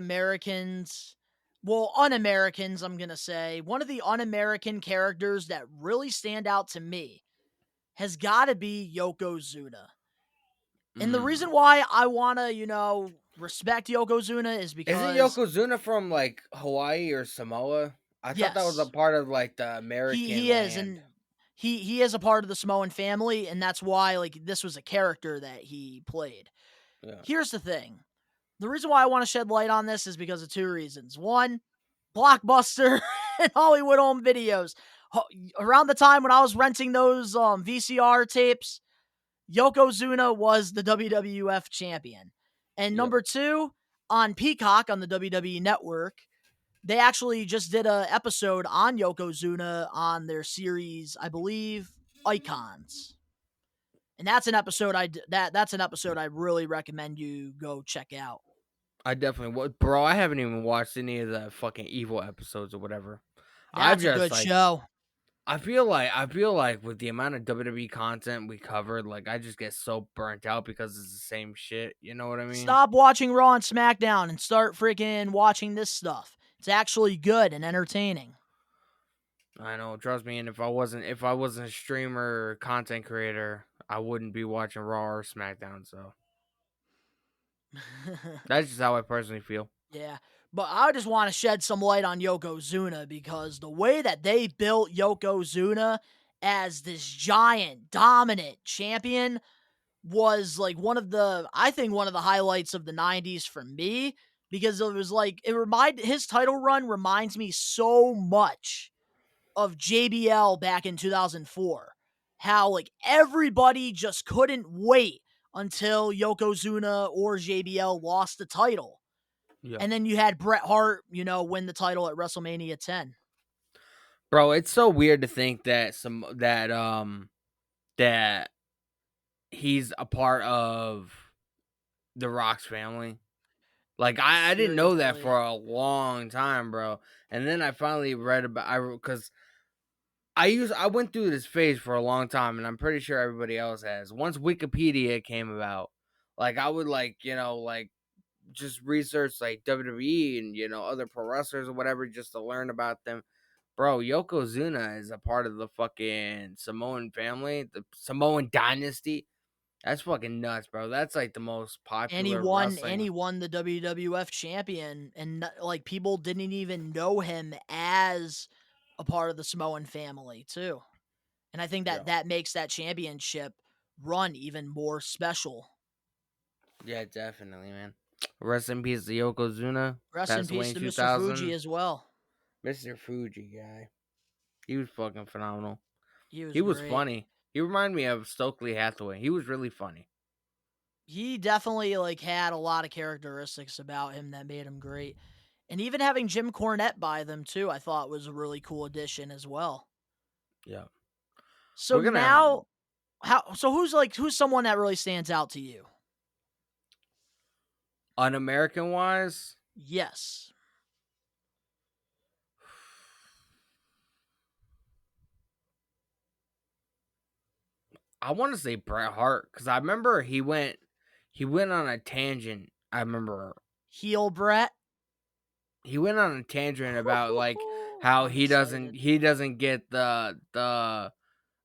anti-Americans, well, un-Americans, I'm going to say, one of the un-American characters that really stand out to me has got to be Yokozuna. And the Mm. reason why I want to, respect Yokozuna is Isn't because, Yokozuna from like Hawaii or Samoa? I thought that was a yes, part of like the he American is, land. and he is a part of the Samoan family, and that's why this was a character that he played. Yeah. Here's the thing. The reason why I want to shed light on this is because of two reasons. One, Blockbuster and Hollywood Home Videos. Around the time when I was renting those VCR tapes, Yokozuna was the WWF champion. And Yep. number two, on Peacock on the WWE Network, they actually just did a episode on Yokozuna on their series, I believe, Icons. And that's an episode that's an episode I really recommend you go check out. I definitely would, bro. I haven't even watched any of the fucking evil episodes or whatever. I've That's a just good like show. I feel like with the amount of WWE content we covered, like I just get so burnt out because it's the same shit. You know what I mean? Stop watching Raw and SmackDown and start freaking watching this stuff. It's actually good and entertaining. I know, trust me. And if I wasn't a streamer or content creator, I wouldn't be watching Raw or SmackDown. So that's just how I personally feel. Yeah. But I just want to shed some light on Yokozuna because the way that they built Yokozuna as this giant, dominant champion was like one of the highlights of the 90s for me, because it was like, his title run reminds me so much of JBL back in 2004. How like everybody just couldn't wait until Yokozuna or JBL lost the title. Yeah. And then you had Bret Hart, win the title at WrestleMania 10. Bro, it's so weird to think that that he's a part of the Rock's family. Like I didn't know that Seriously. for a long time, bro. And then I finally read about because I went through this phase for a long time, and I'm pretty sure everybody else has. Once Wikipedia came about, like I would just research like WWE and other pro wrestlers or whatever just to learn about them. Bro, Yokozuna is a part of the fucking Samoan family, the Samoan dynasty. That's fucking nuts, bro. That's like the most And he popular won wrestling. the WWF champion, and like people didn't even know him as a part of the Samoan family too. And I think Yeah. that makes that championship run even more special. Yeah, definitely, man. Rest in peace to Yokozuna. Rest in Passed away peace in to Mr. Fuji 2000. as well. Mr. Fuji guy. He was fucking phenomenal. He was He was great. funny. He reminded me of Stokely Hathaway. He was really funny. He definitely like had a lot of characteristics about him that made him great. And even having Jim Cornette by them too, I thought was a really cool addition as well. Yeah. So We're gonna now, who's someone that really stands out to you? Un-American wise, Yes. I want to say Bret Hart because I remember he went on a tangent. I remember Heel Brett. he went on a tangent about like how I'm he doesn't excited. get the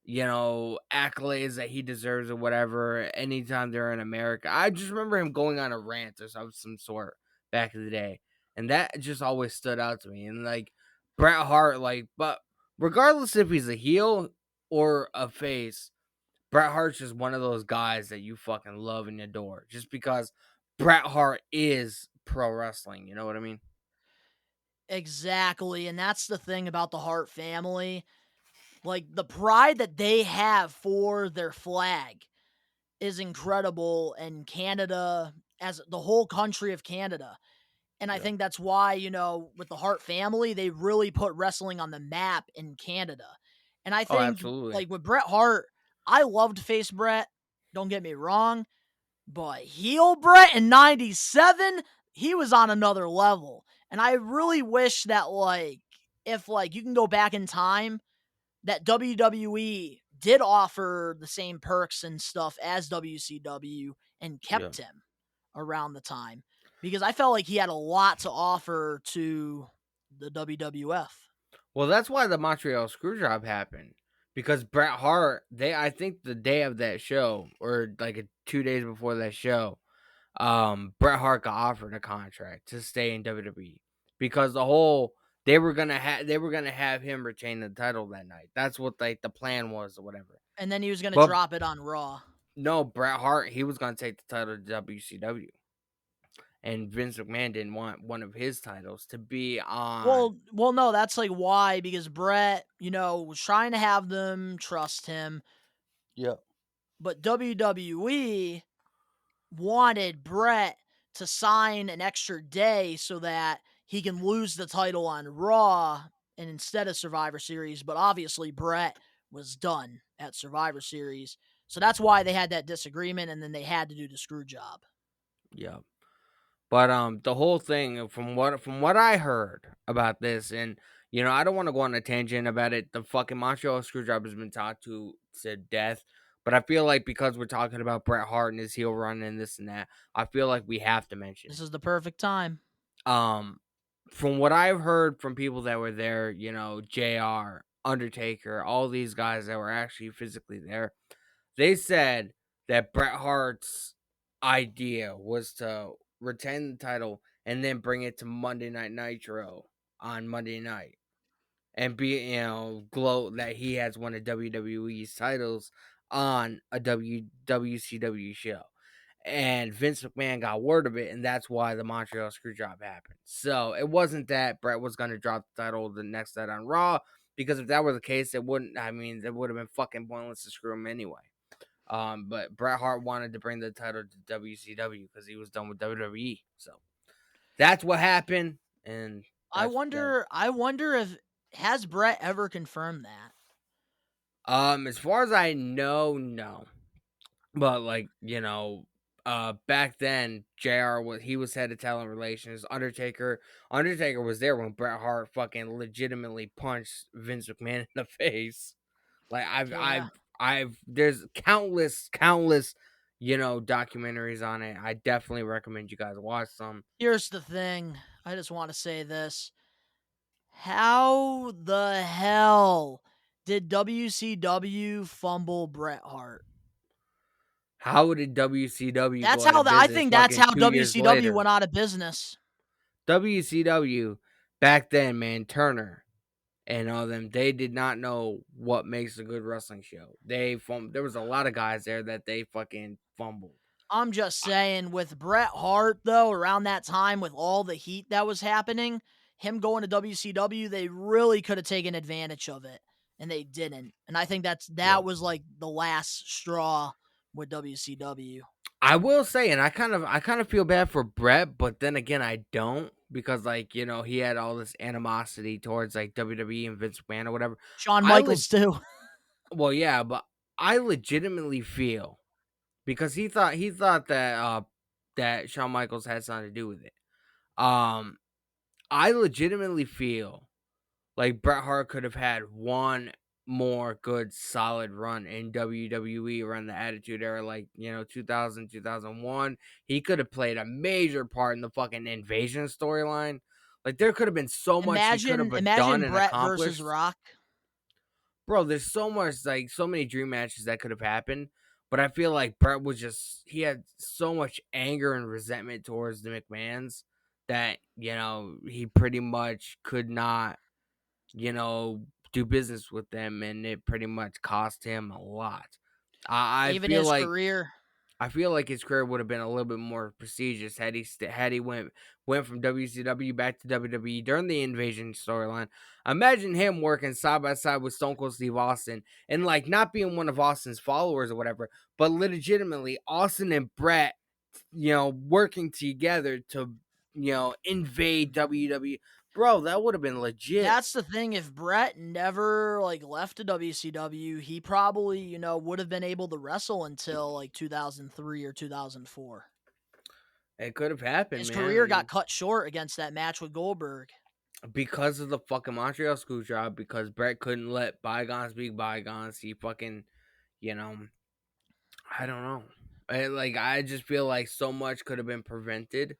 accolades that he deserves or whatever anytime they're in America. I just remember him going on a rant or some sort back in the day, and that just always stood out to me. And like Bret Hart, but regardless if he's a heel or a face, Bret Hart's just one of those guys that you fucking love and adore just because Bret Hart is pro wrestling. You know what I mean? Exactly. And that's the thing about the Hart family. Like the pride that they have for their flag is incredible in Canada, as the whole country of Canada. And I Yeah. think that's why, with the Hart family, they really put wrestling on the map in Canada. And I Oh, think, absolutely. like with Bret Hart, I loved face Bret. Don't get me wrong. But heel Bret in 97, he was on another level. And I really wish that, like, if, like, you can go back in time, that WWE did offer the same perks and stuff as WCW and Yeah. kept him around the time, because I felt like he had a lot to offer to the WWF. Well, that's why the Montreal Screwjob happened. Because Bret Hart, I think the day of that show, or like 2 days before that show, Bret Hart got offered a contract to stay in WWE because they were gonna have him retain the title that night. That's what like the plan was or whatever. And then he was going to But drop it on Raw. no, Bret Hart, he was gonna take the title to WCW, and Vince McMahon didn't want one of his titles to be on. Well, no, that's like why, because Bret, was trying to have them trust him, Yeah. but WWE wanted Bret to sign an extra day so that he can lose the title on Raw and instead of Survivor Series. But obviously, Bret was done at Survivor Series. So that's why they had that disagreement, and then they had to do the screw job. Yeah. But the whole thing from what I heard about this, and I don't want to go on a tangent about it. The fucking Montreal Screwjob has been talked to death, but I feel like because we're talking about Bret Hart and his heel run and this and that, I feel like we have to mention This it. is the perfect time. From what I've heard from people that were there, JR, Undertaker, all these guys that were actually physically there, they said that Bret Hart's idea was to retain the title and then bring it to Monday Night Nitro on Monday night. and gloat that he has one of WWE's titles on a WCW show. And Vince McMahon got word of it, and that's why the Montreal Screwjob happened. So it wasn't that Bret was going to drop the title the next night on Raw, because if that were the case, it would have been fucking pointless to screw him anyway. But Bret Hart wanted to bring the title to WCW because he was done with WWE. So that's what happened, and I wonder if has Bret ever confirmed that? As far as I know, no. But back then, JR was head of talent relations. Undertaker was there when Bret Hart fucking legitimately punched Vince McMahon in the face. Like Yeah. there's countless, documentaries on it. I definitely recommend you guys watch some. Here's the thing. I just want to say this. How the hell did WCW fumble Bret Hart? How did WCW That's go out how of I business think that's fucking how 2 years WCW later? went out of business. WCW back then, man, Turner and all them, they did not know what makes a good wrestling show. There was a lot of guys there that they fucking fumbled. I'm just saying, with Bret Hart, though, around that time, with all the heat that was happening, him going to WCW, they really could have taken advantage of it, and they didn't. And I think that was like the last straw with WCW. I will say, and I kind of feel bad for Bret, but then again, I don't, because he had all this animosity towards like WWE and Vince McMahon or whatever. Shawn I Michaels, too. Well, yeah, but I legitimately feel, because he thought that Shawn Michaels had something to do with it. I legitimately feel like Bret Hart could have had one more good solid run in WWE around the Attitude Era, 2000, 2001. He could have played a major part in the fucking Invasion storyline. Like, there could have been so much he could have done Imagine and Bret versus accomplished. Rock. Bro, there's so much, so many dream matches that could have happened. But I feel like Bret he had so much anger and resentment towards the McMahons that, he pretty much could not, do business with them, and it pretty much cost him a lot. I Even feel his like career. his career would have been a little bit more prestigious had he went from WCW back to WWE during the Invasion storyline. Imagine him working side by side with Stone Cold Steve Austin, and not being one of Austin's followers or whatever, but legitimately Austin and Bret, working together to, invade WWE. Bro, that would have been legit. That's the thing. If Bret never left to WCW, he probably would have been able to wrestle until 2003 or 2004. It could have happened, His man. career got cut short against that match with Goldberg because of the fucking Montreal Screwjob. Because Bret couldn't let bygones be bygones. He fucking, I don't know. I just feel like so much could have been prevented.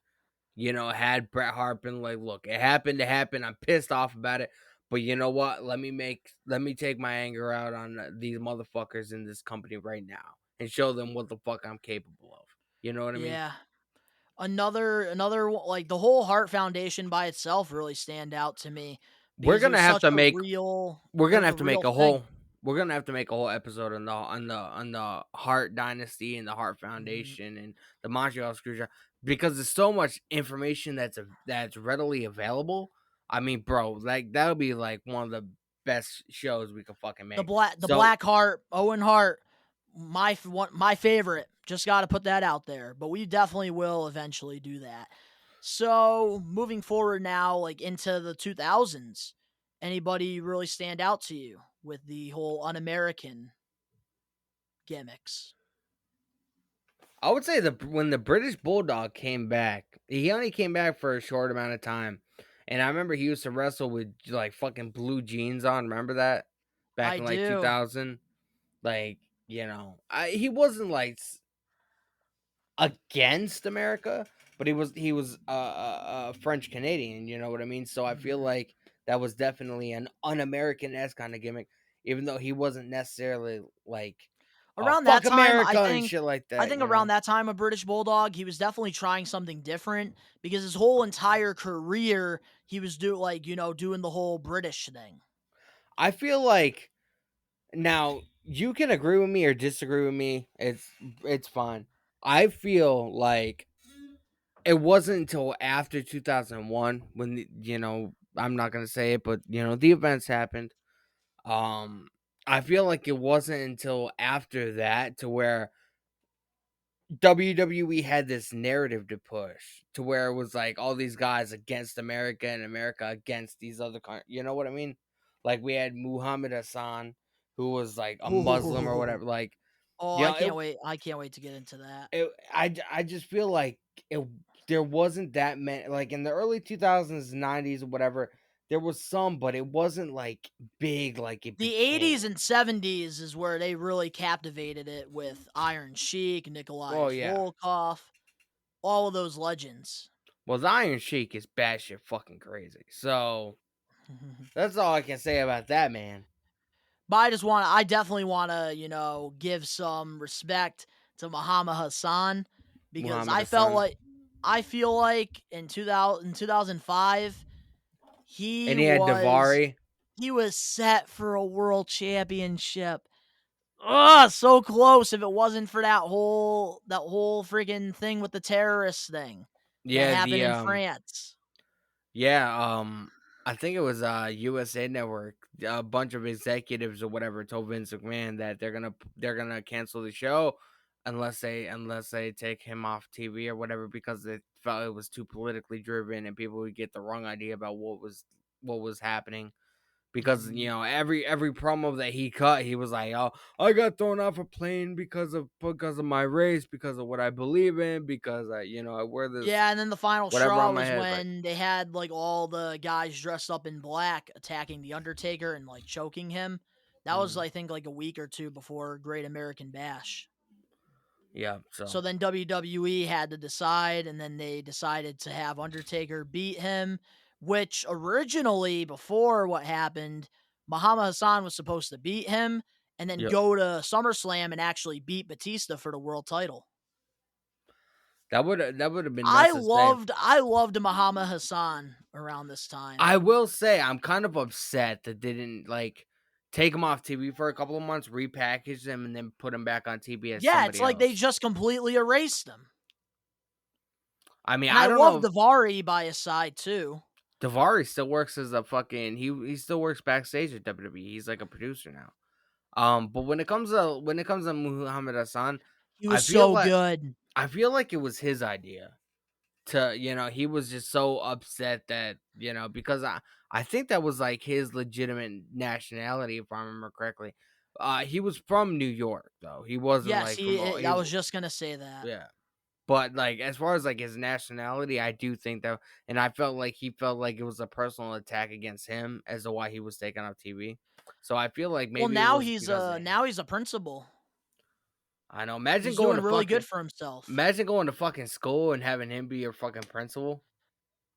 Had Bret Hart been like, look, it happened to happen. I'm pissed off about it. But you know what? Let me take my anger out on these motherfuckers in this company right now and show them what the fuck I'm capable of. You know what I mean? Yeah. Another the whole Hart Foundation by itself really stand out to me. We're gonna have to make we're gonna have to make a thing. whole episode on the Hart Dynasty and the Hart Foundation and the Montreal Screwjob, because there's so much information that's readily available. I mean, bro, that'll be one of the best shows we could fucking make. The Black Hart, Owen Hart, my favorite. Just got to put that out there, but we definitely will eventually do that. So moving forward now, into the 2000s, anybody really stand out to you with the whole un-American gimmicks? I would say when the British Bulldog came back, he only came back for a short amount of time. And I remember he used to wrestle with fucking blue jeans on. Remember that? Back in 2000. He wasn't against America, but he was French Canadian, you know what I mean? So I feel like that was definitely an un-American-esque kind of gimmick, even though he wasn't necessarily around fuck that time, America and shit like that. I think around that time of British Bulldog, he was definitely trying something different, because his whole entire career he was doing the whole British thing. I feel like now you can agree with me or disagree with me. It's fine. I feel like it wasn't until after 2001 when I'm not gonna say it, but the events happened. Um, I feel like it wasn't until after that to where WWE had this narrative to push to where it was like all these guys against America and America against these other countries. You know what I mean? Like we had Muhammad Hassan, who was like a Muslim or Ooh. whatever. Like, Oh, you I know, can't wait. I can't wait to get into that. I just feel like it. There wasn't that many. Like in the early 2000s, 90s, or whatever. There was some, but it wasn't like big like it The became. 80s and 70s is where they really captivated it with Iron Sheik, Nikolai Oh yeah. Volkov, all of those legends. Well, the Iron Sheik is batshit fucking crazy. So that's all I can say about that man. But I definitely want to, give some respect to Muhammad Hassan because Muhammad Hassan. I feel like in 2005, And he had Davari. he was set for a world championship. Ugh, so close if it wasn't for that whole freaking thing with the terrorist thing that Yeah, happened in France. yeah, I think it was USA Network. A bunch of executives or whatever told Vince McMahon that they're gonna cancel the show unless they take him off TV or whatever because they felt it was too politically driven and people would get the wrong idea about what was happening. Because Mhm. every promo that he cut, he was like, "Oh, I got thrown off a plane because of my race, because of what I believe in, because I wear this Yeah, and then the final whatever straw on my was head." It's like, when they had like all the guys dressed up in black attacking the Undertaker and like choking him. That was mm, I think like a week or two before Great American Bash. yeah. So So then WWE had to decide, and then they decided to have Undertaker beat him, which originally, before what happened, Muhammad Hassan was supposed to beat him and then yeah, go to SummerSlam and actually beat Batista for the world title. that would have been I nuts to say. loved I loved Muhammad Hassan around this time. I will say I'm kind of upset that they didn't like take him off TV for a couple of months, repackage him, and then put him back on TV as Yeah, it's somebody like they else. just completely erased him. I mean, And I I don't love know. Davari by his side too. Davari still works as a fucking he still works backstage at WWE. He's like a producer now. But when it comes to Muhammad Hassan, He I was feel so like good. I feel like it was his idea to he was just so upset that because I think that was like his legitimate nationality if I remember correctly. He was from New York though. He wasn't Yes, like from I was just gonna say that. yeah. But like as far as like his nationality, I do think that, and I felt like he felt like it was a personal attack against him as to why he was taken off TV. So I feel like Well, maybe it was because of him. now he's a principal. I know. Imagine He's going doing to really fucking good for himself. imagine going to fucking school and having him be your fucking principal.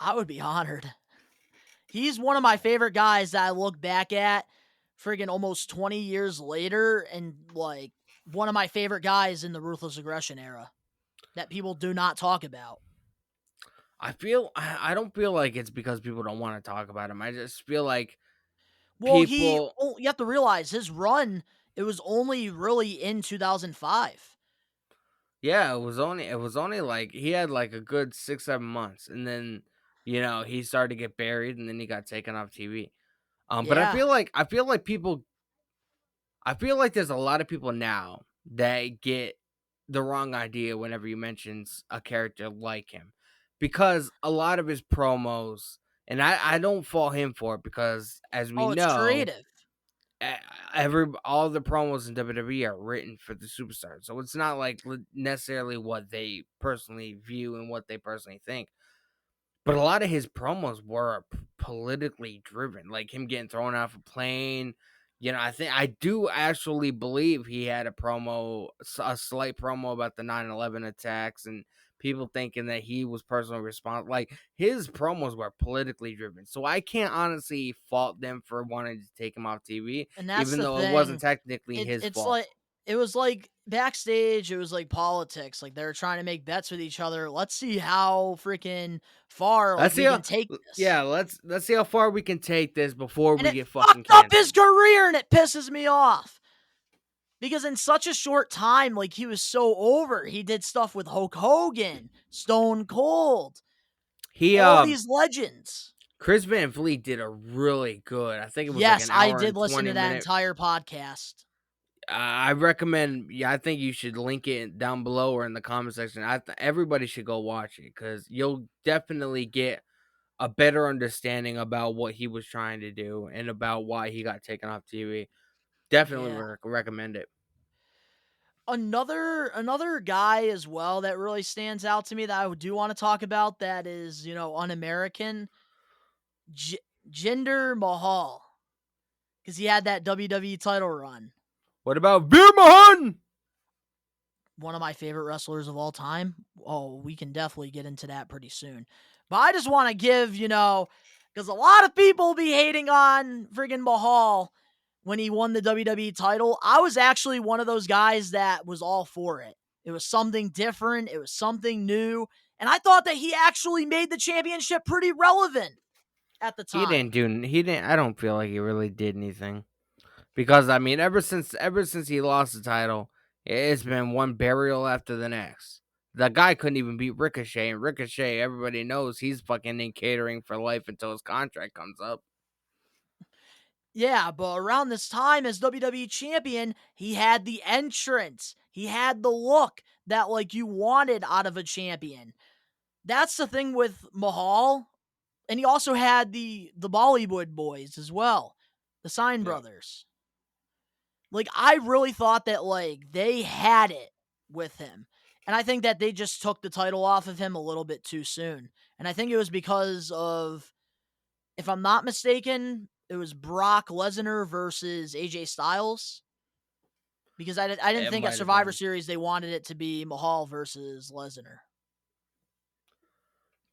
I would be honored. He's one of my favorite guys that I look back at friggin' almost 20 years later and like one of my favorite guys in the Ruthless Aggression era that people do not talk about. I don't feel like it's because people don't want to talk about him. I just feel like Well, people. you have to realize his run, it was only really in 2005. Yeah, it was only like he had like a good 6 7 months, and then he started to get buried, and then he got taken off TV. But I Yeah. feel like there's a lot of people now that get the wrong idea whenever you mention a character like him, because a lot of his promos, and I don't fault him for it because as we Oh, it's know, creative. all the promos in WWE are written for the superstars, so it's not like necessarily what they personally view and what they personally think. But a lot of his promos were politically driven, like him getting thrown off a plane. I do actually believe he had a slight promo about the 9/11 attacks and people thinking that he was personally responsible. Like his promos were politically driven. So I can't honestly fault them for wanting to take him off TV, And that's even the though it wasn't thing. technically It's his it's fault. like it was like backstage, it was like politics. Like they were trying to make bets with each other. Let's see how freaking far like Let's see we how, can take this. yeah, let's see how far we can take this before And we it get fucking fucked up his canceled. career, and it pisses me off. Because in such a short time, like he was so over. He did stuff with Hulk Hogan, Stone Cold, He all these legends. Chris Van Vliet did a really good. I think it was like Yes, an I hour did and listen 20 to that minute. entire podcast. I recommend. Yeah, I think you should link it down below or in the comment section. Everybody should go watch it because you'll definitely get a better understanding about what he was trying to do and about why he got taken off TV. Definitely Yeah. recommend it. Another guy as well that really stands out to me that I do want to talk about that is, un-American, Jinder Mahal. Because he had that WWE title run. What about Veer Mahan? One of my favorite wrestlers of all time. Oh, we can definitely get into that pretty soon. But I just want to give, because a lot of people be hating on friggin' Mahal when he won the WWE title. I was actually one of those guys that was all for it. It was something different. It was something new. And I thought that he actually made the championship pretty relevant at the time. He didn't. I don't feel like he really did anything. Because I mean, ever since he lost the title, it's been one burial after the next. The guy couldn't even beat Ricochet, and Ricochet, everybody knows he's fucking in catering for life until his contract comes up. Yeah, but around this time as WWE champion, he had the entrance. He had the look that like you wanted out of a champion. That's the thing with Mahal. And he also had the Bollywood boys as well. The Sign Brothers. Like I really thought that like they had it with him. And I think that they just took the title off of him a little bit too soon. And I think it was because of, if I'm not mistaken, it was Brock Lesnar versus AJ Styles. Because I didn't think at Survivor Series they wanted it to be Mahal versus Lesnar.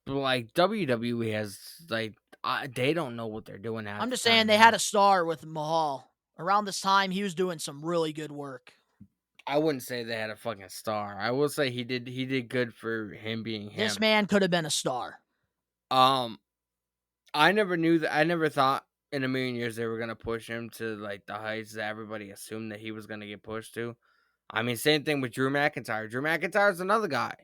Like WWE has they don't know what they're doing. I'm just saying they had a star with Mahal. Around this time, he was doing some really good work. I wouldn't say they had a fucking star. I will say he did good for him being him. This man could have been a star. I never knew that. I never thought in a million years they were gonna push him to like the heights that everybody assumed that he was gonna get pushed to. I mean, same thing with Drew McIntyre. Drew McIntyre's another guy.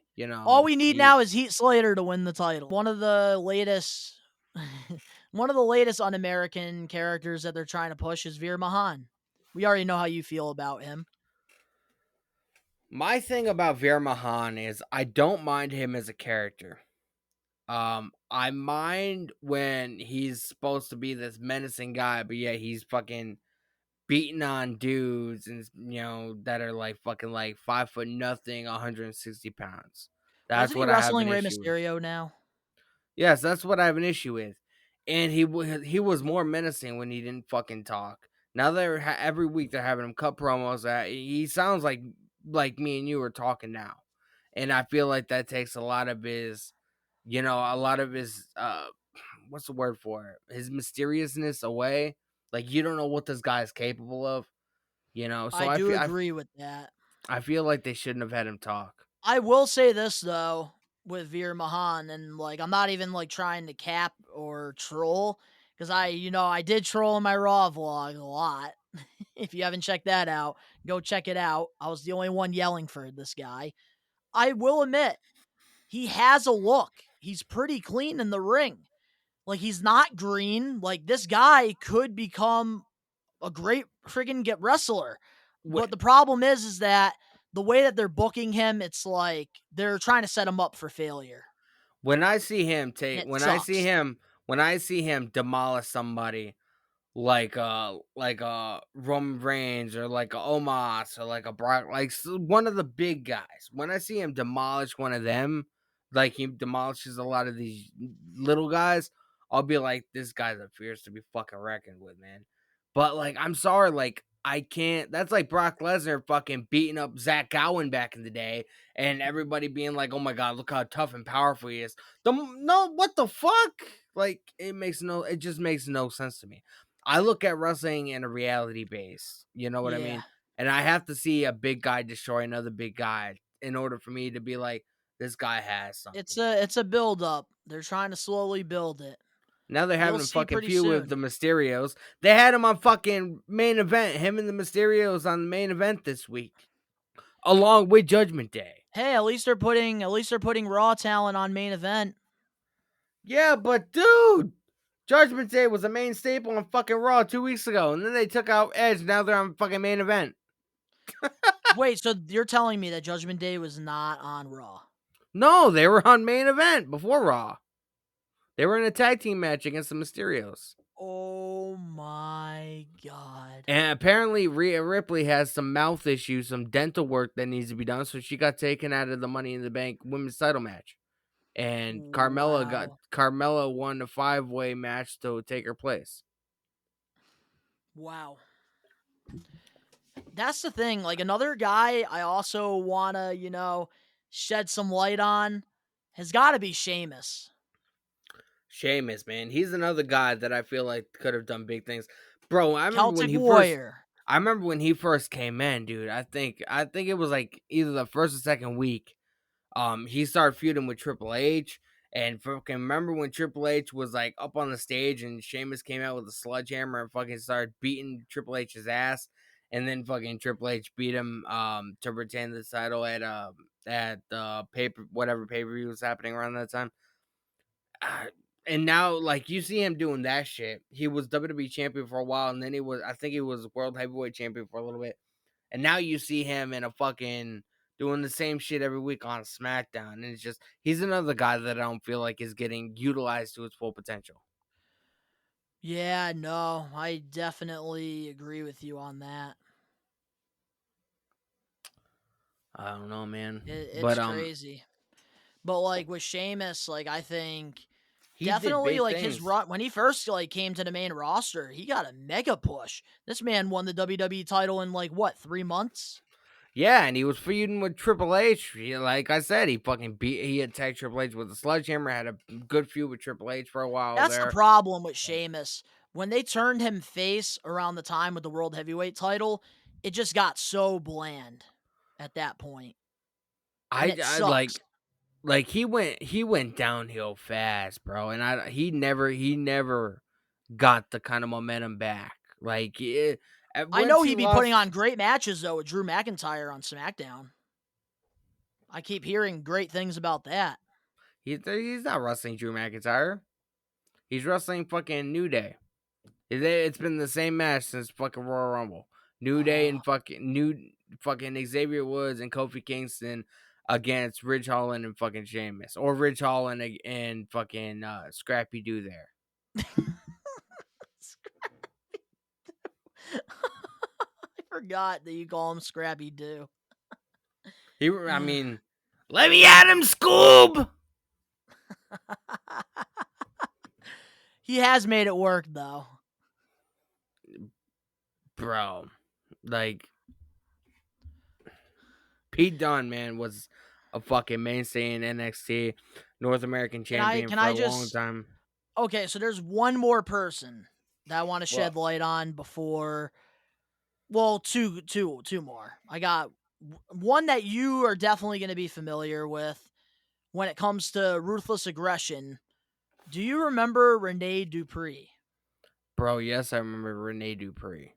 All we need now is Heath Slater to win the title. One of the latest un-American characters that they're trying to push is Veer Mahan. We already know how you feel about him. My thing about Veer Mahan is I don't mind him as a character. I mind when he's supposed to be this menacing guy, but yeah, he's fucking beating on dudes and that are like fucking like 5 foot nothing, 160 pounds. That's what I have an wrestling Rey issue Mysterio with. now? Yes, that's what I have an issue with. And he was more menacing when he didn't fucking talk. Now they're every week they're having him cut promos. He sounds like me and you are talking now, and I feel like that takes a lot of his, what's the word for it? His mysteriousness away. Like you don't know what this guy is capable of. So I do agree with that. I feel like they shouldn't have had him talk. I will say this though with Veer Mahan, and like I'm not even like trying to cap or troll, because I did troll in my Raw vlog a lot. If you haven't checked that out, go check it out. I was the only one yelling for this guy. I will admit, he has a look. He's pretty clean in the ring. Like he's not green. Like this guy could become a great friggin' wrestler. But the problem is that the way that they're booking him, it's like they're trying to set him up for failure. When I see him demolish somebody like Roman Reigns or like a Omos or like a Brock, like one of the big guys. When I see him demolish one of them, like he demolishes a lot of these little guys, I'll be like, this guy's a fierce to be fucking reckoned with, man. But like, I'm sorry, like I can't. That's like Brock Lesnar fucking beating up Zach Gowen back in the day, and everybody being like, "Oh my god, look how tough and powerful he is." What the fuck? Like, it just makes no sense to me. I look at wrestling in a reality base. You know what I mean? And I have to see a big guy destroy another big guy in order for me to be like, this guy has something. It's a build up. They're trying to slowly build it. Now they're having You'll a see fucking pretty feud with soon. the Mysterios. They had him on fucking main event. Him and the Mysterios on the main event this week, along with Judgment Day. Hey, at least they're putting Raw talent on main event. Yeah, but dude, Judgment Day was a main staple on fucking Raw 2 weeks ago, and then they took out Edge. Now they're on fucking main event. Wait, so you're telling me that Judgment Day was not on Raw? No, they were on main event before Raw. They were in a tag team match against the Mysterios. Oh my god. And apparently Rhea Ripley has some mouth issues, some dental work that needs to be done, so she got taken out of the Money in the Bank women's title match. And Carmella won the 5-way match to take her place. Wow. That's the thing. Like, another guy I also want to, shed some light on has got to be Sheamus. Sheamus, man. He's another guy that I feel like could have done big things. Bro, I remember when he first came in, dude. I think it was like either the first or second week. He started feuding with Triple H. And fucking remember when Triple H was like up on the stage and Sheamus came out with a sledgehammer and fucking started beating Triple H's ass, and then fucking Triple H beat him to retain the title at whatever pay-per-view was happening around that time. And now, like, you see him doing that shit. He was WWE champion for a while, and then he was world heavyweight champion for a little bit. And now you see him in a fucking doing the same shit every week on SmackDown. And it's just, he's another guy that I don't feel like is getting utilized to its full potential. Yeah, no, I definitely agree with you on that. I don't know, man. It's crazy. But, like, with Sheamus, like, I think definitely, like, his run, when he first, like, came to the main roster, he got a mega push. This man won the WWE title in, like, what, 3 months? Yeah, and he was feuding with Triple H. Like I said, he attacked Triple H with a sledgehammer, had a good feud with Triple H for a while. That's the problem with Sheamus. When they turned him face around the time with the World Heavyweight title, it just got so bland at that point. And it like he went downhill fast, bro, and he never got the kind of momentum back. Like I know he'd be putting on great matches though with Drew McIntyre on SmackDown. I keep hearing great things about that. He's not wrestling Drew McIntyre. He's wrestling fucking New Day. It's been the same match since fucking Royal Rumble. New Day and fucking Xavier Woods and Kofi Kingston against Ridge Holland and fucking Sheamus, or Ridge Holland and fucking Scrappy Doo there. I forgot that you call him Scrappy Doo. I mean, let me at him, Scoob. He has made it work though, bro. Like, Pete Dunne, man, was a fucking mainstay in NXT, North American champion for a long time. Okay, so there's one more person that I want to shed light on before. Well, two more. I got one that you are definitely going to be familiar with when it comes to ruthless aggression. Do you remember Renee Dupree? Bro, yes, I remember Renee Dupree.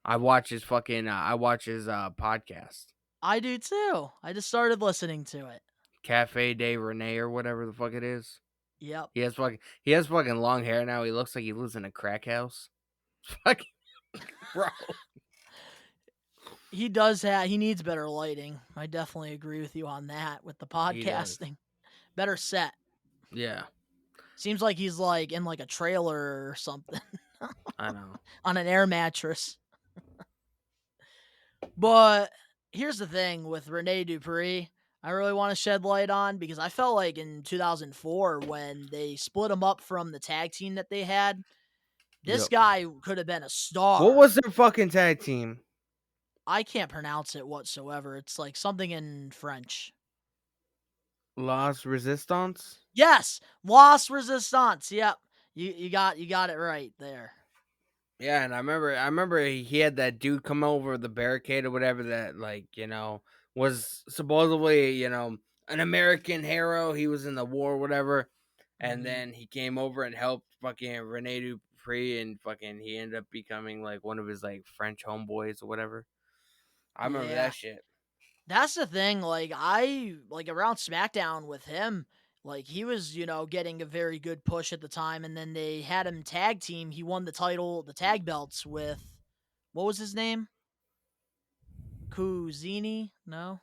I watch his podcast. I do too. I just started listening to it. Cafe de Renee or whatever the fuck it is. Yep. He has fucking long hair now. He looks like he lives in a crack house. Fucking bro. He needs better lighting. I definitely agree with you on that with the podcasting. Better set. Yeah. Seems like he's like in like a trailer or something. I know. On an air mattress. But here's the thing with Renee Dupree, I really want to shed light on, because I felt like in 2004 when they split him up from the tag team that they had, this guy could have been a star. What was their fucking tag team? I can't pronounce it whatsoever. It's like something in French. Las Resistance? Yes, Las Resistance. Yep. You got it right there. Yeah, and I remember he had that dude come over the barricade or whatever that was supposedly an American hero. He was in the war or whatever, and Mhm. then he came over and helped fucking Renee Dupree, and fucking he ended up becoming like one of his like French homeboys or whatever. I remember Yeah. that shit. That's the thing, like, around SmackDown with him, like, he was, getting a very good push at the time, and then they had him tag team. He won the tag belts with, what was his name? Kuzini? No?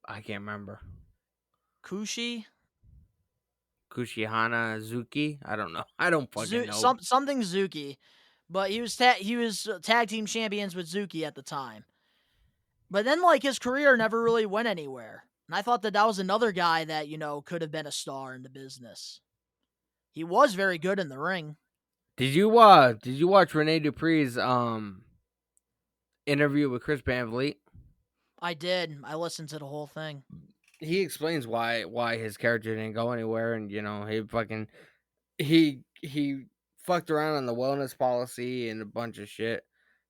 I can't remember. Kushi? Kushihana Zuki. I don't know. I don't fucking know. Something Zuki. But he was tag team champions with Zuki at the time. But then, like, his career never really went anywhere. And I thought that was another guy that, could have been a star in the business. He was very good in the ring. Did you watch Renee Dupree's interview with Chris Van Vliet? I did. I listened to the whole thing. He explains why his character didn't go anywhere, and he fucked around on the wellness policy and a bunch of shit.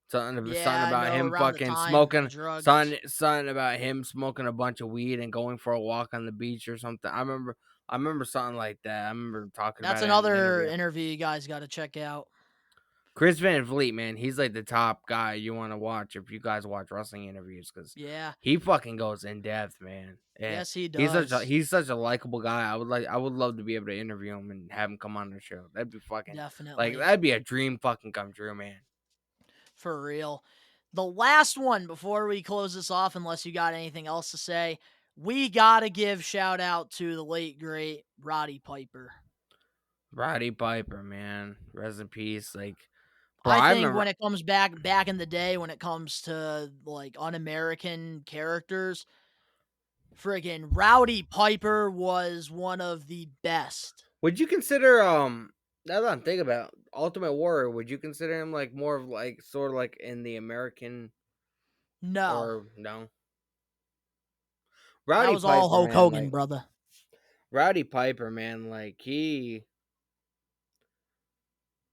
Something Yeah, I about know, him around the fucking time, the smoking drugs. something about him smoking a bunch of weed and going for a walk on the beach or something. I remember something like that. I remember talking That's about it in the another interview. interview you guys got to check out. Chris Van Vliet, man, he's like the top guy you want to watch if you guys watch wrestling interviews, because Yeah. he fucking goes in depth, man. And Yes, he he's such a does. he's such a likable guy. I would love to be able to interview him and have him come on the show. That'd be fucking Definitely. that'd be a dream fucking come true, man. For real. The last one before we close this off, unless you got anything else to say, we got to give shout out to the late, great Roddy Piper. Roddy Piper, man, rest in peace. Like, bro, I I think remember. when it comes back in the day, when it comes to like un-American characters, friggin' Rowdy Piper was one of the best. Would you consider now that I'm thinking about Ultimate Warrior, would you consider him like more of like sort of like in the American No, or no? that Rowdy was all Piper, Hulk man, Hogan, like brother. Rowdy Piper, man, like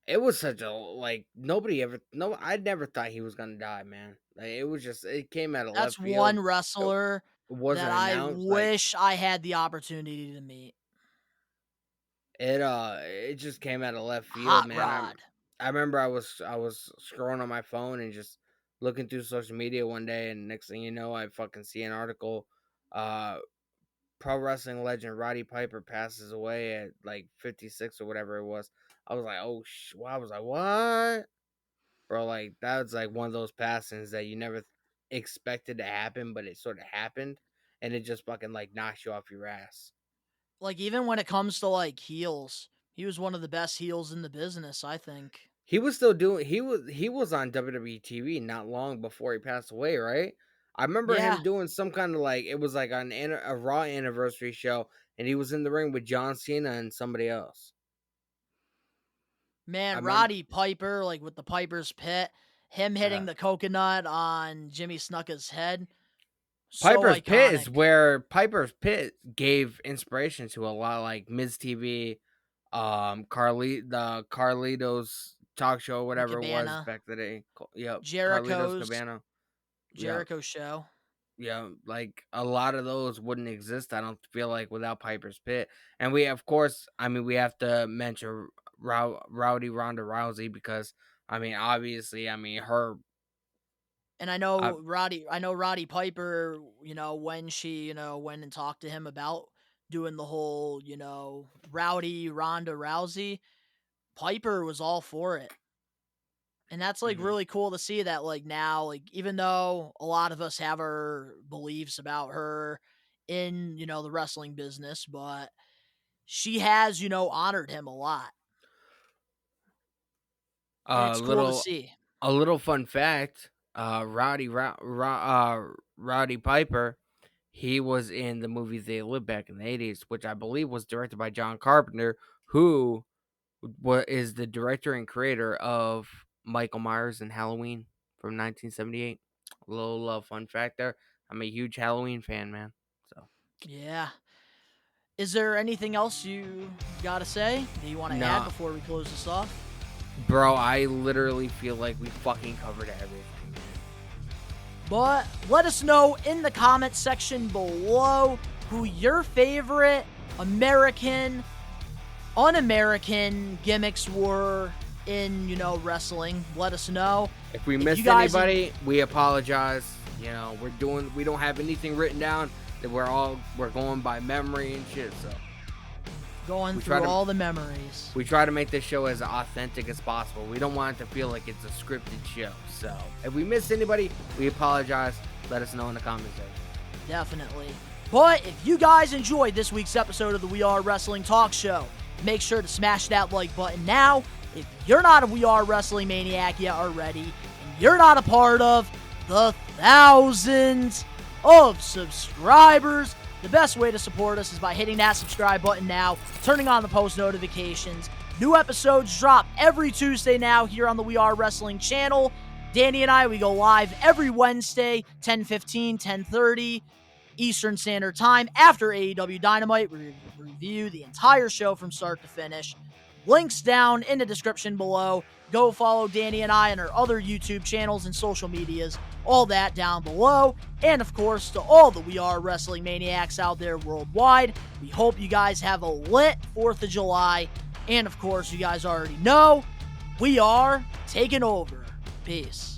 it was such a like nobody ever no I never thought he was gonna die, man. Like it came out of That's left one field. It wrestler that wasn't I announced. Like wish I had the opportunity to meet. it just came out of left field, Hot man. Rod. I remember I was scrolling on my phone and just looking through social media one day, and next thing you know, I fucking see an article. Uh, Pro wrestling legend Roddy Piper passes away at like 56 or whatever it was. I was like, oh wow. I was like, what, bro? Like that was like one of those passings that you never expected to happen, but it sort of happened, and it just fucking like knocks you off your ass. Like, even when it comes to like heels, he was one of the best heels in the business, I think. He was still doing. He was on WWE TV not long before he passed away, right? I remember Yeah, him doing some kind of like it was like on a Raw anniversary show, and he was in the ring with John Cena and somebody else. I man, remember Roddy Piper, like with the Piper's Pit, him hitting uh, the coconut on Jimmy Snuka's head, so Piper's Pit is iconic. where Piper's Pit gave inspiration to a lot like Miz TV, the Carlitos talk show, And whatever it was Cabana, back in the day. Yep, Carlitos Jericho's Cabana. Yep. Jericho show. Yeah, like a lot of those wouldn't exist. I don't feel like without Piper's Pit, and we of course, I mean, we have to mention Rowdy Ronda Rousey because I mean, obviously, I mean her. And Uh, I know Roddy Piper, when she, went and talked to him about doing the whole, Rowdy Ronda Rousey, Piper was all for it. And that's like mhm. really cool to see that like now, like even though a lot of us have our beliefs about her in, the wrestling business, but she has, honored him a lot. And A it's cool to little see. a little fun fact: Rowdy Piper, he was in the movie They Live back in the '80s, which I believe was directed by John Carpenter, who what is the director and creator of Michael Myers and Halloween from 1978. A little fun fact there. I'm a huge Halloween fan, man. So Yeah. Is there anything else you got to say that you want to add nah, before we close this off? Bro, I literally feel like we fucking covered everything. But let us know in the comment section below who your favorite American, un-American gimmicks were in, wrestling. Let us know. If we missed anybody, we apologize. We don't have anything written down. That we're going by memory and shit, so. Going through all the memories. We try to make this show as authentic as possible. We don't want it to feel like it's a scripted show. So, if we missed anybody, we apologize. Let us know in the comments section. Definitely. But if you guys enjoyed this week's episode of the We Are Wrestling Talk Show, make sure to smash that like button now. If you're not a We Are Wrestling Maniac yet already, and you're not a part of the thousands of subscribers, the best way to support us is by hitting that subscribe button now, turning on the post notifications. New episodes drop every Tuesday now here on the We Are Wrestling channel. Danny and I, we go live every Wednesday, 10:15, 10:30 Eastern Standard Time. After AEW Dynamite, we review the entire show from start to finish. Links down in the description below. Go follow Danny and I on our other YouTube channels and social medias. All that down below. And of course, to all the We Are Wrestling Maniacs out there worldwide, we hope you guys have a lit 4th of July. And of course, you guys already know, we are taking over. Peace.